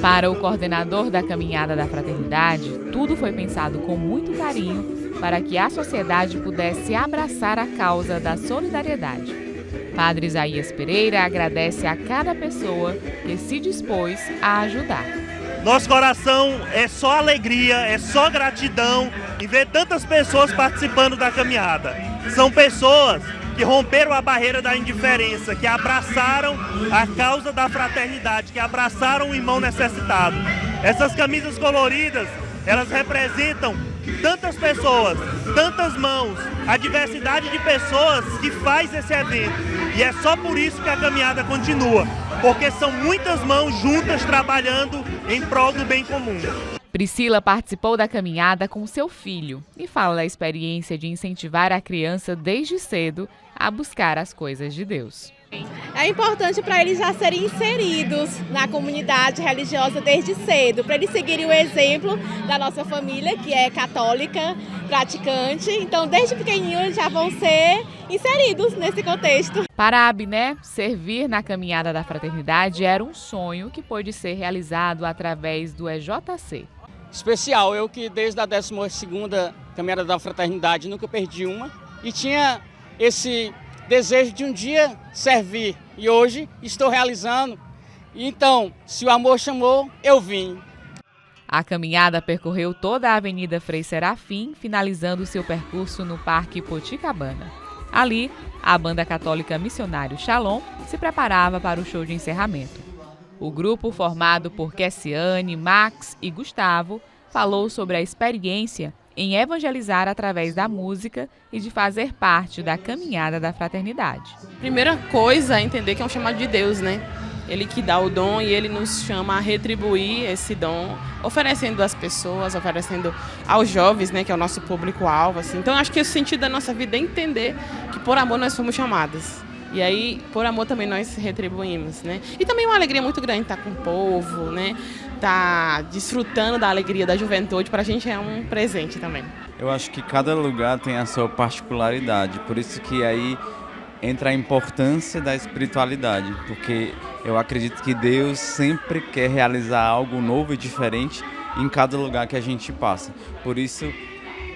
Para o coordenador da Caminhada da Fraternidade, tudo foi pensado com muito carinho para que a sociedade pudesse abraçar a causa da solidariedade. Padre Isaías Pereira agradece a cada pessoa que se dispôs a ajudar. Nosso coração é só alegria, é só gratidão em ver tantas pessoas participando da caminhada. São pessoas que romperam a barreira da indiferença, que abraçaram a causa da fraternidade, que abraçaram o irmão necessitado. Essas camisas coloridas, elas representam tantas pessoas, tantas mãos, a diversidade de pessoas que faz esse evento. E é só por isso que a caminhada continua, porque são muitas mãos juntas trabalhando em prol do bem comum. Priscila participou da caminhada com seu filho e fala da experiência de incentivar a criança desde cedo a buscar as coisas de Deus. É importante para eles já serem inseridos na comunidade religiosa desde cedo, para eles seguirem o exemplo da nossa família, que é católica, praticante. Então, desde pequenininho, eles já vão ser inseridos nesse contexto. Para a Abiné, servir na Caminhada da Fraternidade era um sonho que pôde ser realizado através do EJC. Especial, eu que desde a 12ª Caminhada da Fraternidade nunca perdi uma e tinha esse desejo de um dia servir e hoje estou realizando. Então, se o amor chamou, eu vim. A caminhada percorreu toda a Avenida Frei Serafim, finalizando seu percurso no Parque Poticabana. Ali, a banda católica Missionário Shalom se preparava para o show de encerramento. O grupo, formado por Kessiane, Max e Gustavo, falou sobre a experiência em evangelizar através da música e de fazer parte da Caminhada da Fraternidade. Primeira coisa é entender que é um chamado de Deus, né? Ele que dá o dom e ele nos chama a retribuir esse dom, oferecendo às pessoas, oferecendo aos jovens, né, que é o nosso público-alvo. Assim. Então, acho que o sentido da nossa vida é entender que por amor nós fomos chamadas. E aí, por amor também nós retribuímos, né? E também uma alegria muito grande estar com o povo, né? Estar desfrutando da alegria da juventude, para a gente é um presente também. Eu acho que cada lugar tem a sua particularidade, por isso que aí entra a importância da espiritualidade, porque eu acredito que Deus sempre quer realizar algo novo e diferente em cada lugar que a gente passa. Por isso,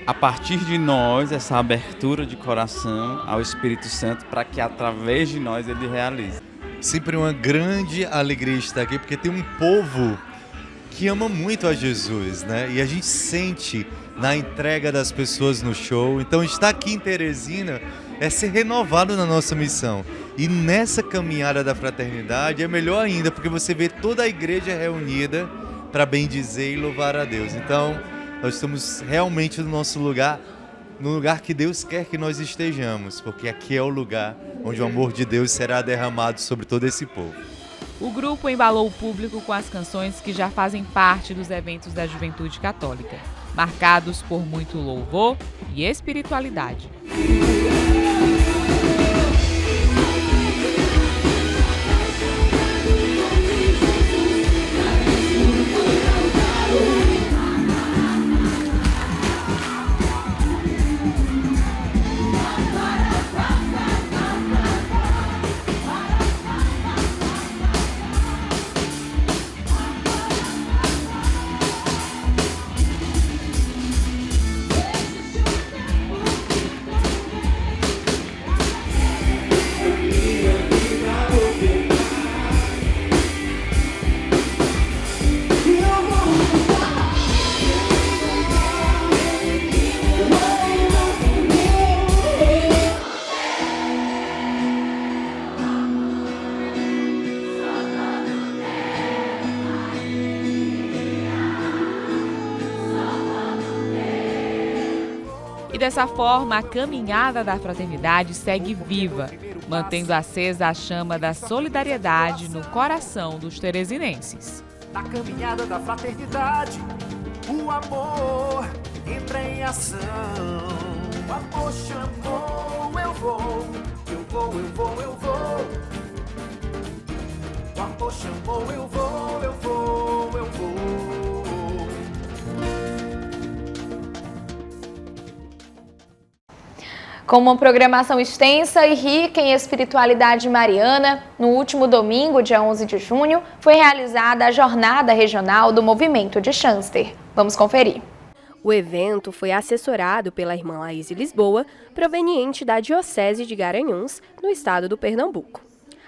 a partir de nós, essa abertura de coração ao Espírito Santo para que através de nós ele realize. Sempre uma grande alegria estar aqui, porque tem um povo que ama muito a Jesus, né? E a gente sente na entrega das pessoas no show. Então, estar aqui em Teresina é ser renovado na nossa missão. E nessa caminhada da fraternidade é melhor ainda, porque você vê toda a igreja reunida para bendizer e louvar a Deus. Então, nós estamos realmente no nosso lugar, no lugar que Deus quer que nós estejamos, porque aqui é o lugar onde o amor de Deus será derramado sobre todo esse povo. O grupo embalou o público com as canções que já fazem parte dos eventos da Juventude Católica, marcados por muito louvor e espiritualidade. dessa forma, a caminhada da fraternidade segue viva, mantendo acesa a chama da solidariedade no coração dos teresinenses. Na caminhada da fraternidade, o amor entra em ação. O amor chamou, eu vou, eu vou, eu vou, eu vou. O amor chamou, eu vou, eu vou, eu vou. Com uma programação extensa e rica em espiritualidade mariana, no último domingo, dia 11 de junho, foi realizada a Jornada Regional do Movimento de Xanster. Vamos conferir. O evento foi assessorado pela irmã Laís Lisboa, proveniente da Diocese de Garanhuns, no estado do Pernambuco.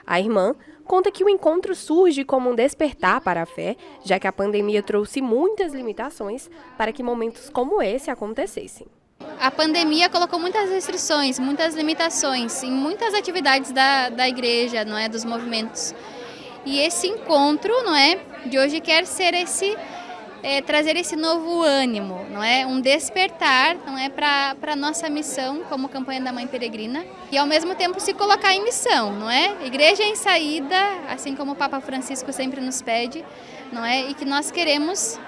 A irmã conta que o encontro surge como um despertar para a fé, já que a pandemia trouxe muitas limitações para que momentos como esse acontecessem. A pandemia colocou muitas restrições, muitas limitações em muitas atividades da igreja, não é, dos movimentos. E esse encontro, não é, de hoje quer ser trazer esse novo ânimo, não é, um despertar, não é, para a nossa missão como campanha da Mãe Peregrina e ao mesmo tempo se colocar em missão, não é? Igreja em saída, assim como o Papa Francisco sempre nos pede, não é? E que nós queremos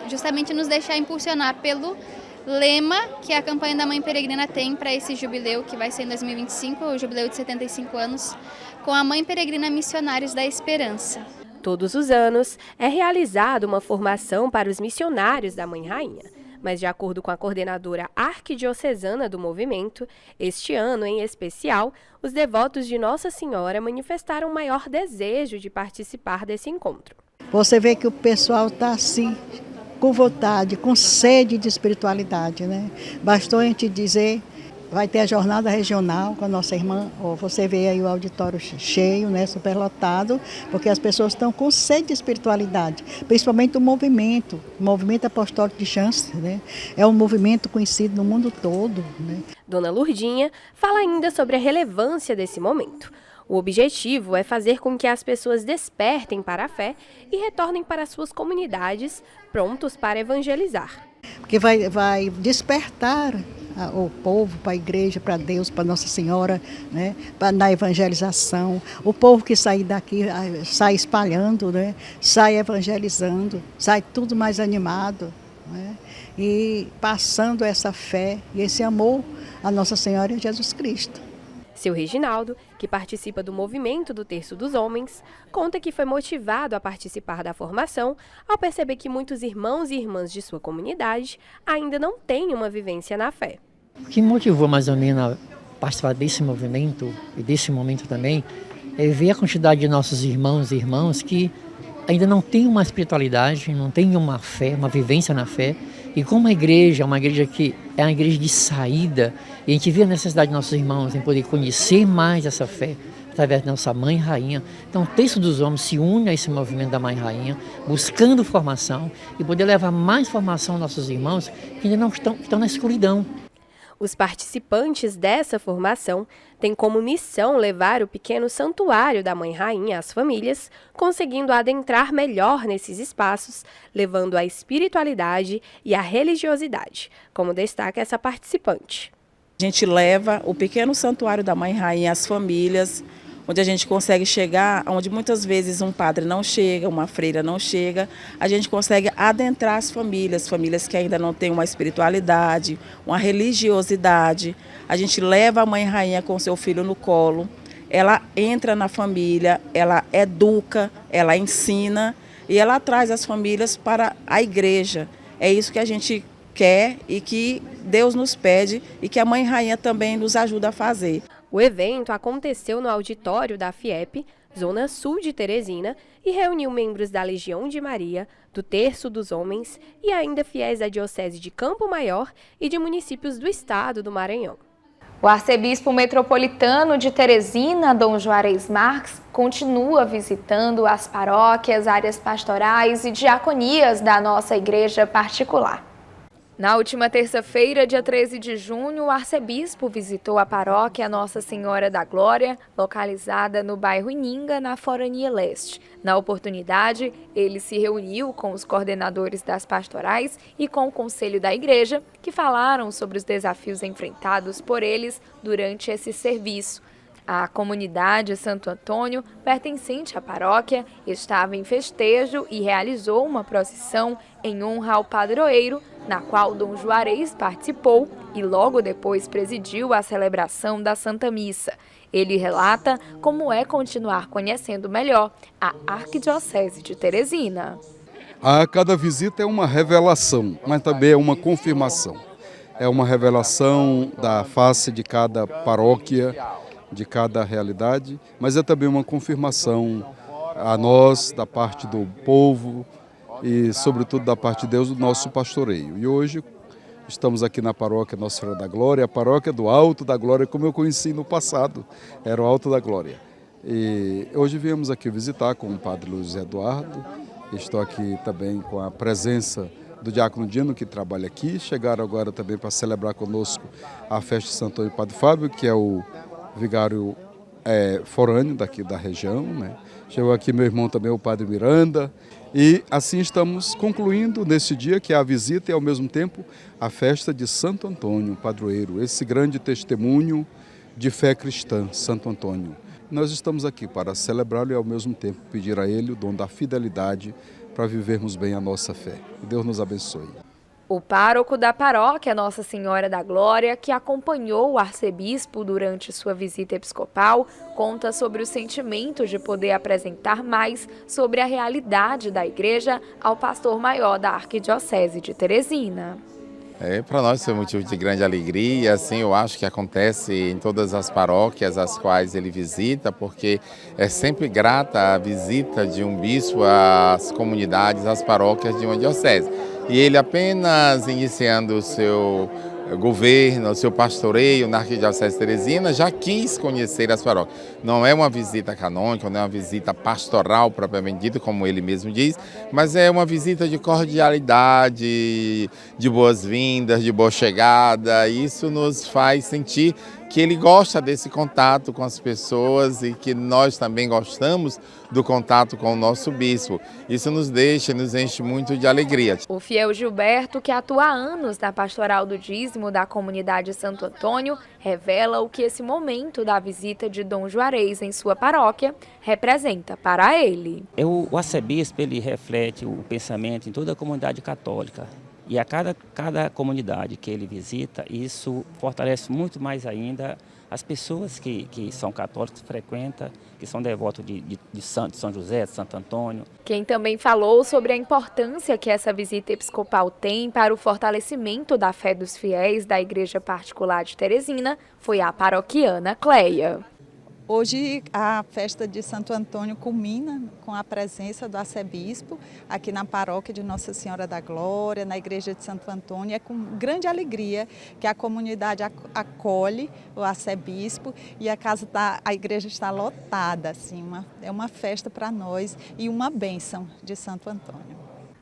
justamente nos deixar impulsionar pelo lema que a campanha da Mãe Peregrina tem para esse jubileu, que vai ser em 2025, o jubileu de 75 anos, com a Mãe Peregrina Missionários da Esperança. Todos os anos é realizada uma formação para os missionários da Mãe Rainha, mas de acordo com a coordenadora arquidiocesana do movimento, este ano em especial, os devotos de Nossa Senhora manifestaram um maior desejo de participar desse encontro. Você vê que o pessoal está assim, com vontade, com sede de espiritualidade, né? Bastou a gente dizer, vai ter a jornada regional com a nossa irmã, você vê aí o auditório cheio, né, superlotado, porque as pessoas estão com sede de espiritualidade, principalmente o movimento apostólico de Xanster, né? É um movimento conhecido no mundo todo, né? Dona Lurdinha fala ainda sobre a relevância desse momento. O objetivo é fazer com que as pessoas despertem para a fé e retornem para suas comunidades, prontos para evangelizar. Porque vai despertar o povo para a igreja, para Deus, para Nossa Senhora, né? Na evangelização. O povo que sair daqui sai espalhando, né? Sai evangelizando, sai tudo mais animado, né? E passando essa fé e esse amor a Nossa Senhora e a Jesus Cristo. Seu Reginaldo, que participa do movimento do Terço dos Homens, conta que foi motivado a participar da formação ao perceber que muitos irmãos e irmãs de sua comunidade ainda não têm uma vivência na fé. O que motivou mais ou menos a participar desse movimento e desse momento também é ver a quantidade de nossos irmãos e irmãs que ainda não têm uma espiritualidade, não têm uma fé, uma vivência na fé. E como a igreja é uma igreja que é uma igreja de saída, e a gente vê a necessidade de nossos irmãos em poder conhecer mais essa fé através da nossa Mãe Rainha. Então o Terço dos Homens se une a esse movimento da Mãe Rainha, buscando formação e poder levar mais formação aos nossos irmãos que ainda não estão na escuridão. Os participantes dessa formação têm como missão levar o pequeno santuário da Mãe Rainha às famílias, conseguindo adentrar melhor nesses espaços, levando a espiritualidade e a religiosidade, como destaca essa participante. A gente leva o pequeno santuário da Mãe Rainha às famílias, onde a gente consegue chegar, onde muitas vezes um padre não chega, uma freira não chega, a gente consegue adentrar as famílias que ainda não têm uma espiritualidade, uma religiosidade. A gente leva a Mãe Rainha com seu filho no colo, ela entra na família, ela educa, ela ensina e ela traz as famílias para a igreja. É isso que a gente quer e que Deus nos pede e que a Mãe Rainha também nos ajuda a fazer. O evento aconteceu no auditório da FIEP, zona sul de Teresina, e reuniu membros da Legião de Maria, do Terço dos Homens e ainda fiéis da Diocese de Campo Maior e de municípios do estado do Maranhão. O arcebispo metropolitano de Teresina, Dom Juarez Marques, continua visitando as paróquias, áreas pastorais e diaconias da nossa igreja particular. Na última terça-feira, dia 13 de junho, o arcebispo visitou a paróquia Nossa Senhora da Glória, localizada no bairro Ininga, na Forania Leste. Na oportunidade, ele se reuniu com os coordenadores das pastorais e com o conselho da igreja, que falaram sobre os desafios enfrentados por eles durante esse serviço. A comunidade Santo Antônio, pertencente à paróquia, estava em festejo e realizou uma procissão em honra ao padroeiro, na qual Dom Juarez participou e logo depois presidiu a celebração da Santa Missa. Ele relata como é continuar conhecendo melhor a Arquidiocese de Teresina. A cada visita é uma revelação, mas também é uma confirmação. É uma revelação da face de cada paróquia, de cada realidade, mas é também uma confirmação a nós, da parte do povo e, sobretudo, da parte de Deus, do nosso pastoreio. E hoje estamos aqui na paróquia Nossa Senhora da Glória, a paróquia do Alto da Glória, como eu conheci no passado, era o Alto da Glória. E hoje viemos aqui visitar com o padre Luiz Eduardo, estou aqui também com a presença do diácono Dino, que trabalha aqui, chegaram agora também para celebrar conosco a festa de Santo Antônio Padre Fábio, que é o vigário forâneo daqui da região, né? Chegou aqui meu irmão também, o padre Miranda, e assim estamos concluindo nesse dia que é a visita e ao mesmo tempo a festa de Santo Antônio, padroeiro, esse grande testemunho de fé cristã, Santo Antônio. Nós estamos aqui para celebrá-lo e ao mesmo tempo pedir a ele o dom da fidelidade para vivermos bem a nossa fé. Que Deus nos abençoe. O pároco da paróquia Nossa Senhora da Glória, que acompanhou o arcebispo durante sua visita episcopal, conta sobre o sentimento de poder apresentar mais sobre a realidade da igreja ao pastor maior da Arquidiocese de Teresina. Para nós é um motivo de grande alegria, assim, eu acho que acontece em todas as paróquias as quais ele visita, porque é sempre grata a visita de um bispo às comunidades, às paróquias de uma diocese. E ele apenas iniciando o seu governo, o seu pastoreio na Arquidiocese de Teresina, já quis conhecer as paróquias. Não é uma visita canônica, não é uma visita pastoral propriamente dita, como ele mesmo diz, mas é uma visita de cordialidade, de boas-vindas, de boa chegada. Isso nos faz sentir que ele gosta desse contato com as pessoas e que nós também gostamos do contato com o nosso bispo. Isso nos enche muito de alegria. O fiel Gilberto, que atua há anos na pastoral do dízimo da comunidade Santo Antônio, revela o que esse momento da visita de Dom Juarez em sua paróquia representa para ele. O arcebispo, ele reflete o pensamento em toda a comunidade católica. E a cada comunidade que ele visita, isso fortalece muito mais ainda as pessoas que são católicos, que frequentam, que são devotos de São José, de Santo Antônio. Quem também falou sobre a importância que essa visita episcopal tem para o fortalecimento da fé dos fiéis da Igreja Particular de Teresina foi a paroquiana Cleia. Hoje a festa de Santo Antônio culmina com a presença do arcebispo aqui na paróquia de Nossa Senhora da Glória, na igreja de Santo Antônio. É com grande alegria que a comunidade acolhe o arcebispo e a igreja está lotada. Assim, é uma festa para nós e uma bênção de Santo Antônio.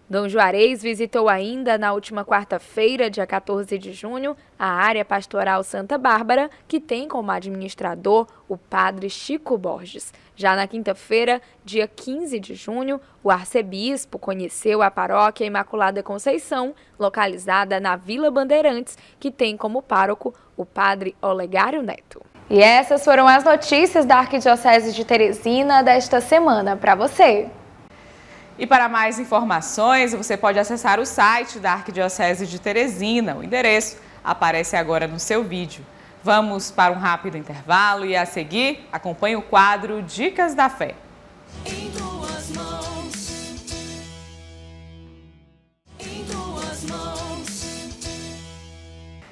Dom Juarez visitou ainda na última quarta-feira, dia 14 de junho, a área pastoral Santa Bárbara, que tem como administrador o padre Chico Borges. Já na quinta-feira, dia 15 de junho, o arcebispo conheceu a paróquia Imaculada Conceição, localizada na Vila Bandeirantes, que tem como pároco o padre Olegário Neto. E essas foram as notícias da Arquidiocese de Teresina desta semana para você. E para mais informações, você pode acessar o site da Arquidiocese de Teresina. O endereço aparece agora no seu vídeo. Vamos para um rápido intervalo e a seguir, acompanhe o quadro Dicas da Fé. Em tuas mãos. Em tuas mãos.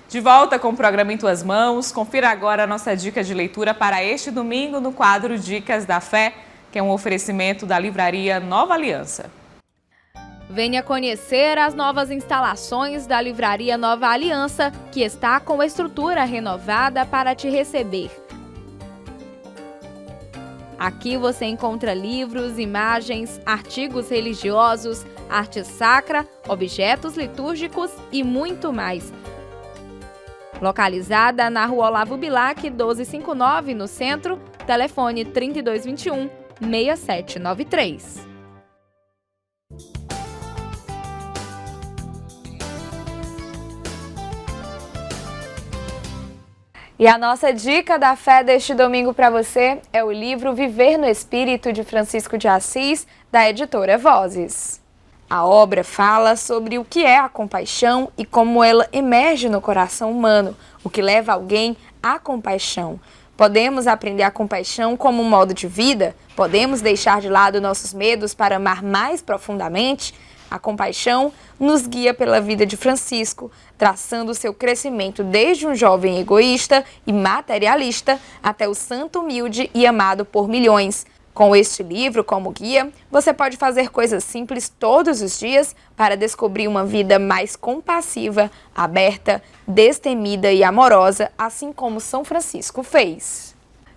De volta com o programa Em Tuas Mãos, confira agora a nossa dica de leitura para este domingo no quadro Dicas da Fé, que é um oferecimento da livraria Nova Aliança. Venha conhecer as novas instalações da livraria Nova Aliança, que está com a estrutura renovada para te receber. Aqui você encontra livros, imagens, artigos religiosos, arte sacra, objetos litúrgicos e muito mais. Localizada na Rua Olavo Bilac, 1259, no centro, telefone 3221-6793. E a nossa dica da fé deste domingo para você é o livro Viver no Espírito, de Francisco de Assis, da editora Vozes. A obra fala sobre o que é a compaixão e como ela emerge no coração humano, o que leva alguém à compaixão. Podemos aprender a compaixão como um modo de vida? Podemos deixar de lado nossos medos para amar mais profundamente? A compaixão nos guia pela vida de Francisco, traçando seu crescimento desde um jovem egoísta e materialista até o santo humilde e amado por milhões. Com este livro como guia, você pode fazer coisas simples todos os dias para descobrir uma vida mais compassiva, aberta, destemida e amorosa, assim como São Francisco fez.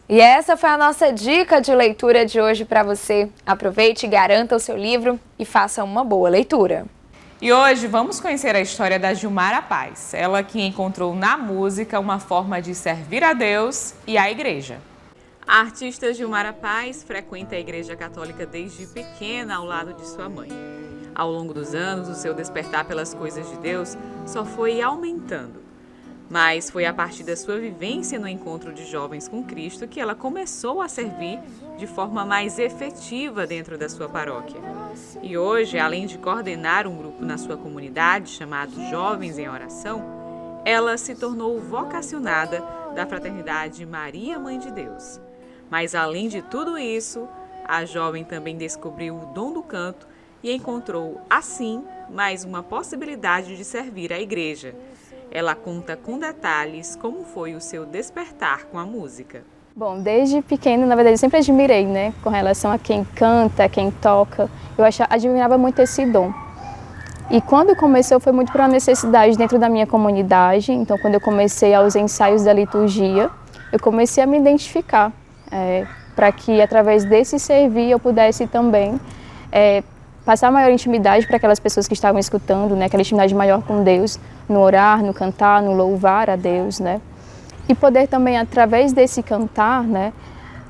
E essa foi a nossa dica de leitura de hoje para você. Aproveite, garanta o seu livro e faça uma boa leitura. E hoje vamos conhecer a história da Gilmara Paz, ela que encontrou na música uma forma de servir a Deus e a igreja. A artista Gilmara Paz frequenta a Igreja Católica desde pequena ao lado de sua mãe. Ao longo dos anos, o seu despertar pelas coisas de Deus só foi aumentando. Mas foi a partir da sua vivência no encontro de jovens com Cristo que ela começou a servir de forma mais efetiva dentro da sua paróquia. E hoje, além de coordenar um grupo na sua comunidade chamado Jovens em Oração, ela se tornou vocacionada da Fraternidade Maria Mãe de Deus. Mas além de tudo isso, a jovem também descobriu o dom do canto e encontrou, assim, mais uma possibilidade de servir a igreja. Ela conta com detalhes como foi o seu despertar com a música. Bom, desde pequena, na verdade, eu sempre admirei, né, com relação a quem canta, quem toca. Eu admirava muito esse dom. E quando começou, foi muito por uma necessidade dentro da minha comunidade. Então, quando eu comecei aos ensaios da liturgia, eu comecei a me identificar, para que, através desse servir, eu pudesse também passar maior intimidade para aquelas pessoas que estavam escutando, né, aquela intimidade maior com Deus, no orar, no cantar, no louvar a Deus, né? E poder também, através desse cantar, né,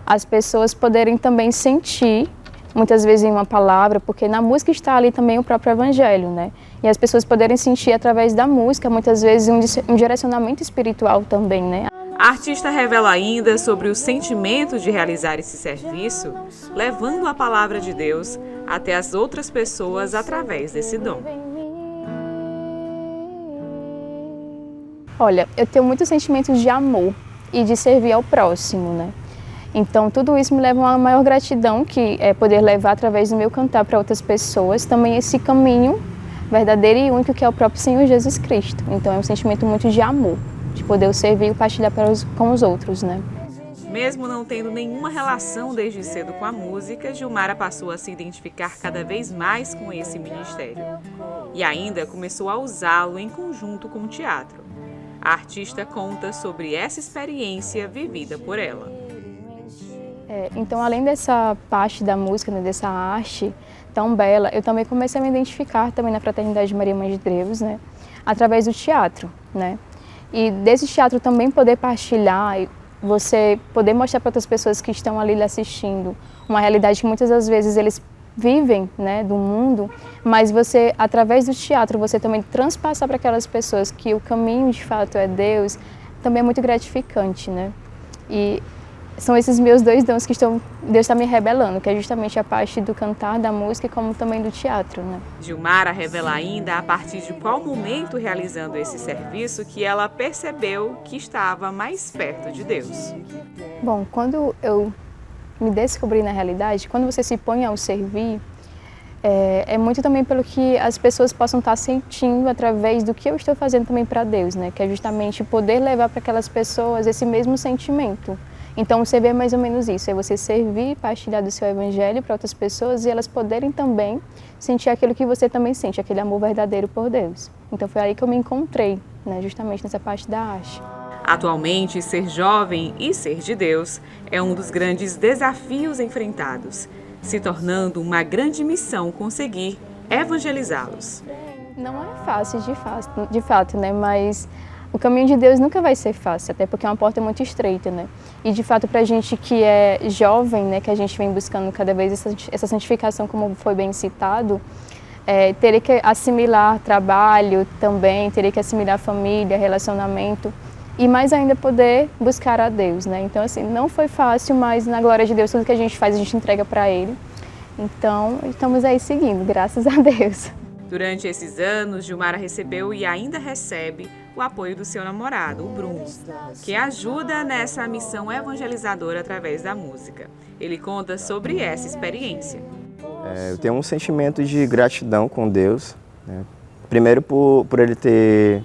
as pessoas poderem também sentir, muitas vezes em uma palavra, porque na música está ali também o próprio evangelho, né? E as pessoas poderem sentir através da música, muitas vezes um direcionamento espiritual também, né? A artista revela ainda sobre o sentimento de realizar esse serviço, levando a palavra de Deus até as outras pessoas através desse dom. Olha, eu tenho muitos sentimentos de amor e de servir ao próximo, né? Então, tudo isso me leva a uma maior gratidão, que é poder levar através do meu cantar para outras pessoas também esse caminho verdadeiro e único que é o próprio Senhor Jesus Cristo. Então, é um sentimento muito de amor, de poder servir e partilhar com os outros, né? Mesmo não tendo nenhuma relação desde cedo com a música, Gilmara passou a se identificar cada vez mais com esse ministério. E ainda começou a usá-lo em conjunto com o teatro. A artista conta sobre essa experiência vivida por ela. Então, além dessa parte da música, né, dessa arte tão bela, eu também comecei a me identificar também na Fraternidade Maria Mãe de Deus, né, através do teatro, né? E desse teatro também poder partilhar, você poder mostrar para outras pessoas que estão ali lhe assistindo uma realidade que muitas das vezes eles vivem, né, do mundo, mas você, através do teatro, você também transpassar para aquelas pessoas que o caminho de fato é Deus, também é muito gratificante, né? E são esses meus dois dons que Deus está me revelando, que é justamente a parte do cantar, da música, como também do teatro, né? Gilmara revela ainda a partir de qual momento realizando esse serviço que ela percebeu que estava mais perto de Deus. Bom, quando eu me descobri na realidade, quando você se põe ao servir, é muito também pelo que as pessoas possam estar sentindo através do que eu estou fazendo também para Deus, né? Que é justamente poder levar para aquelas pessoas esse mesmo sentimento. Então, o servir é mais ou menos isso, é você servir e partilhar do seu evangelho para outras pessoas e elas poderem também sentir aquilo que você também sente, aquele amor verdadeiro por Deus. Então, foi aí que eu me encontrei, né? Justamente nessa parte da arte. Atualmente, ser jovem e ser de Deus é um dos grandes desafios enfrentados, se tornando uma grande missão conseguir evangelizá-los. Não é fácil, de fato, né? Mas o caminho de Deus nunca vai ser fácil, até porque é uma porta muito estreita, né? E de fato, para a gente que é jovem, né, que a gente vem buscando cada vez essa santificação, como foi bem citado, teria que assimilar trabalho também, teria que assimilar família, relacionamento e mais ainda poder buscar a Deus, né? Então, assim, não foi fácil, mas na glória de Deus, tudo que a gente faz, a gente entrega para Ele. Então, estamos aí seguindo, graças a Deus. Durante esses anos, Gilmara recebeu e ainda recebe o apoio do seu namorado, o Bruno, que ajuda nessa missão evangelizadora através da música. Ele conta sobre essa experiência. Eu tenho um sentimento de gratidão com Deus, né? Primeiro por Ele ter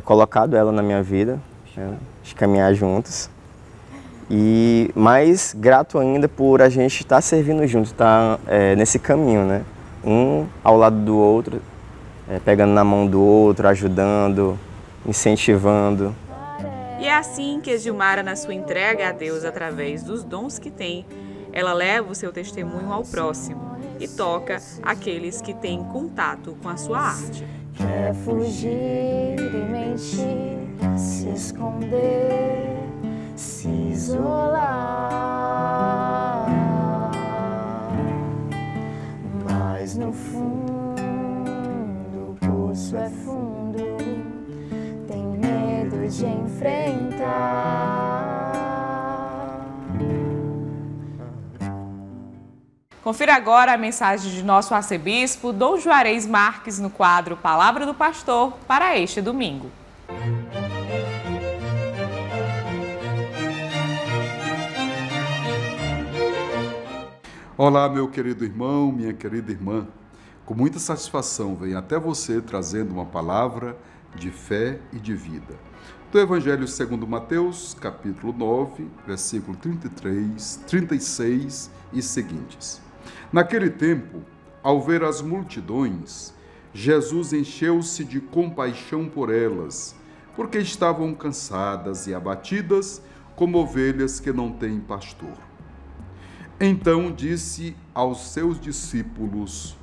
colocado ela na minha vida, né? De caminhar juntos. E mais grato ainda por a gente estar servindo junto, estar nesse caminho, né? Um ao lado do outro, pegando na mão do outro, ajudando, incentivando. E é assim que Gilmara, na sua entrega a Deus através dos dons que tem, ela leva o seu testemunho ao próximo e toca aqueles que têm contato com a sua arte. Quer fugir e mentir, se esconder, se isolar, mas no fundo o poço é fundo, tem medo de enfrentar. Confira agora a mensagem de nosso arcebispo, Dom Juarez Marques, no quadro Palavra do Pastor, para este domingo. Olá, meu querido irmão, minha querida irmã. Com muita satisfação venho até você trazendo uma palavra de fé e de vida. Do Evangelho segundo Mateus, capítulo 9, versículo 33, 36 e seguintes. Naquele tempo, ao ver as multidões, Jesus encheu-se de compaixão por elas, porque estavam cansadas e abatidas, como ovelhas que não têm pastor. Então disse aos seus discípulos: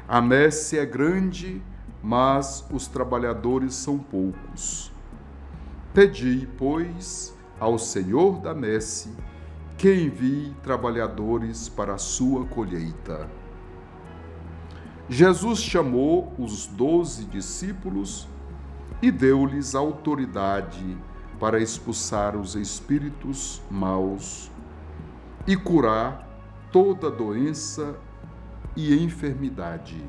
a messe é grande, mas os trabalhadores são poucos. Pedi, pois, ao Senhor da messe que envie trabalhadores para a sua colheita. Jesus chamou os 12 discípulos e deu-lhes autoridade para expulsar os espíritos maus e curar toda doença e enfermidade.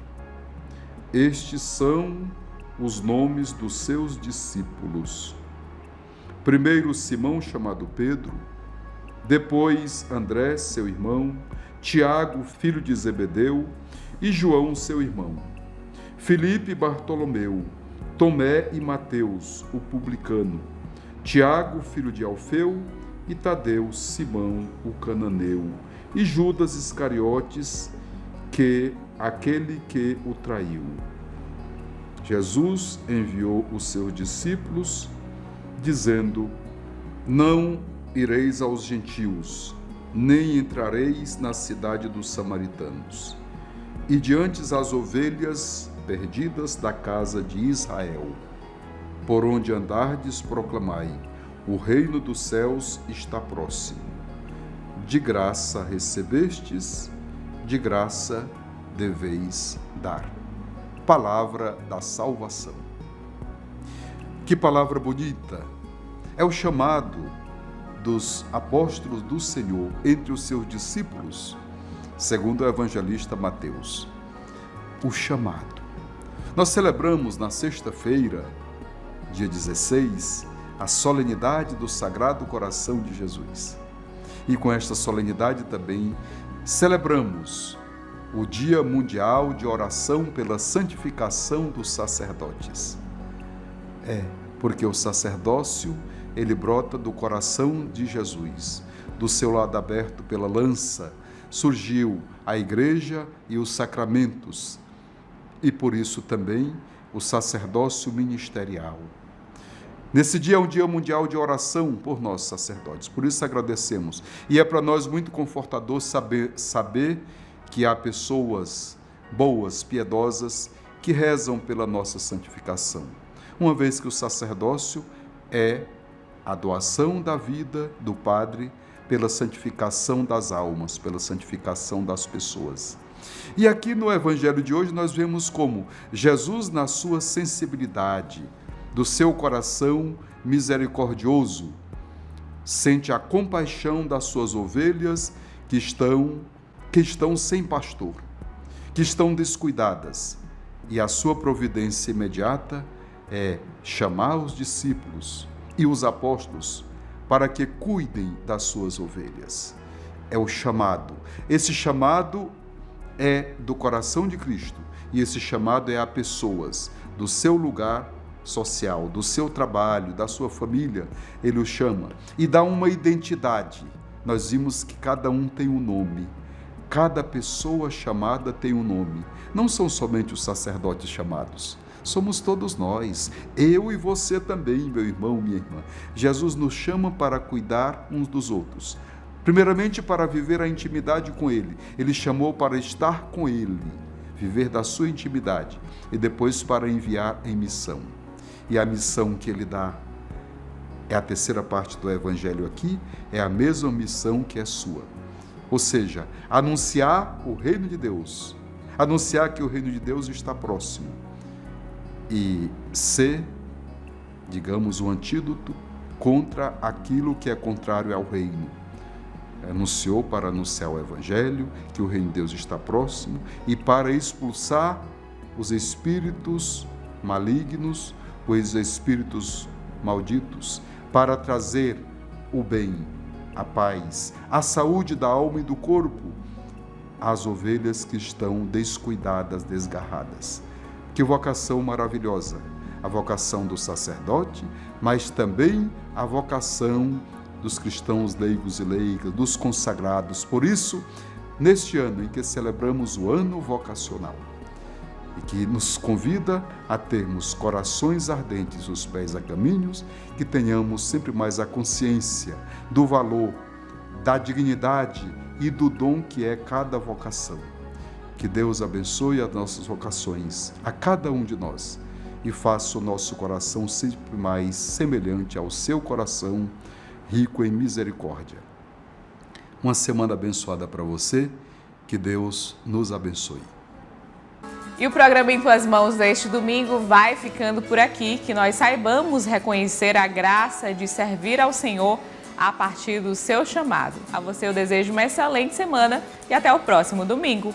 Estes são os nomes dos seus discípulos. Primeiro Simão, chamado Pedro, depois André, seu irmão, Tiago, filho de Zebedeu, e João, seu irmão, Filipe e Bartolomeu, Tomé e Mateus, o publicano, Tiago, filho de Alfeu, e Tadeu, Simão, o cananeu, e Judas Iscariotes, aquele que o traiu. Jesus enviou os seus discípulos, dizendo: não ireis aos gentios, nem entrareis na cidade dos samaritanos. E diante as ovelhas perdidas da casa de Israel. Por onde andardes, proclamai: o reino dos céus está próximo. De graça recebestes, de graça deveis dar. Palavra da salvação. Que palavra bonita! É o chamado dos apóstolos do Senhor entre os seus discípulos, segundo o evangelista Mateus. O chamado. Nós celebramos na sexta-feira, dia 16, a solenidade do Sagrado Coração de Jesus. E com esta solenidade também celebramos o Dia Mundial de Oração pela Santificação dos Sacerdotes. Porque o sacerdócio, ele brota do coração de Jesus. Do seu lado aberto pela lança, surgiu a igreja e os sacramentos. E por isso também o sacerdócio ministerial. Nesse dia é um dia mundial de oração por nós sacerdotes, por isso agradecemos. E é para nós muito confortador saber que há pessoas boas, piedosas, que rezam pela nossa santificação. Uma vez que o sacerdócio é a doação da vida do Padre pela santificação das almas, pela santificação das pessoas. E aqui no Evangelho de hoje nós vemos como Jesus, na sua sensibilidade, do seu coração misericordioso, sente a compaixão das suas ovelhas que estão sem pastor, que estão descuidadas. E a sua providência imediata é chamar os discípulos e os apóstolos para que cuidem das suas ovelhas. É o chamado. Esse chamado é do coração de Cristo e esse chamado é a pessoas do seu lugar social, do seu trabalho, da sua família. Ele o chama e dá uma identidade. Nós vimos que cada um tem um nome. Cada pessoa chamada tem um nome. Não são somente os sacerdotes chamados. Somos todos nós, eu e você também, meu irmão, minha irmã. Jesus nos chama para cuidar uns dos outros. Primeiramente, para viver a intimidade com Ele. Ele chamou para estar com Ele, viver da sua intimidade. E depois para enviar em missão. E a missão que Ele dá, é a terceira parte do Evangelho aqui, é a mesma missão que é sua. Ou seja, anunciar o reino de Deus. Anunciar que o reino de Deus está próximo. E ser, digamos, o antídoto contra aquilo que é contrário ao reino. Anunciou para anunciar o Evangelho, que o reino de Deus está próximo, e para expulsar os espíritos malignos, os espíritos malditos, para trazer o bem, a paz, a saúde da alma e do corpo, às ovelhas que estão descuidadas, desgarradas. Que vocação maravilhosa, a vocação do sacerdote, mas também a vocação dos cristãos leigos e leigas, dos consagrados. Por isso, neste ano em que celebramos o ano vocacional, e que nos convida a termos corações ardentes, os pés a caminhos, que tenhamos sempre mais a consciência do valor, da dignidade e do dom que é cada vocação. Que Deus abençoe as nossas vocações, a cada um de nós, e faça o nosso coração sempre mais semelhante ao seu coração, rico em misericórdia. Uma semana abençoada para você, que Deus nos abençoe. E o programa Em Tuas Mãos deste domingo vai ficando por aqui, que nós saibamos reconhecer a graça de servir ao Senhor a partir do seu chamado. A você eu desejo uma excelente semana e até o próximo domingo.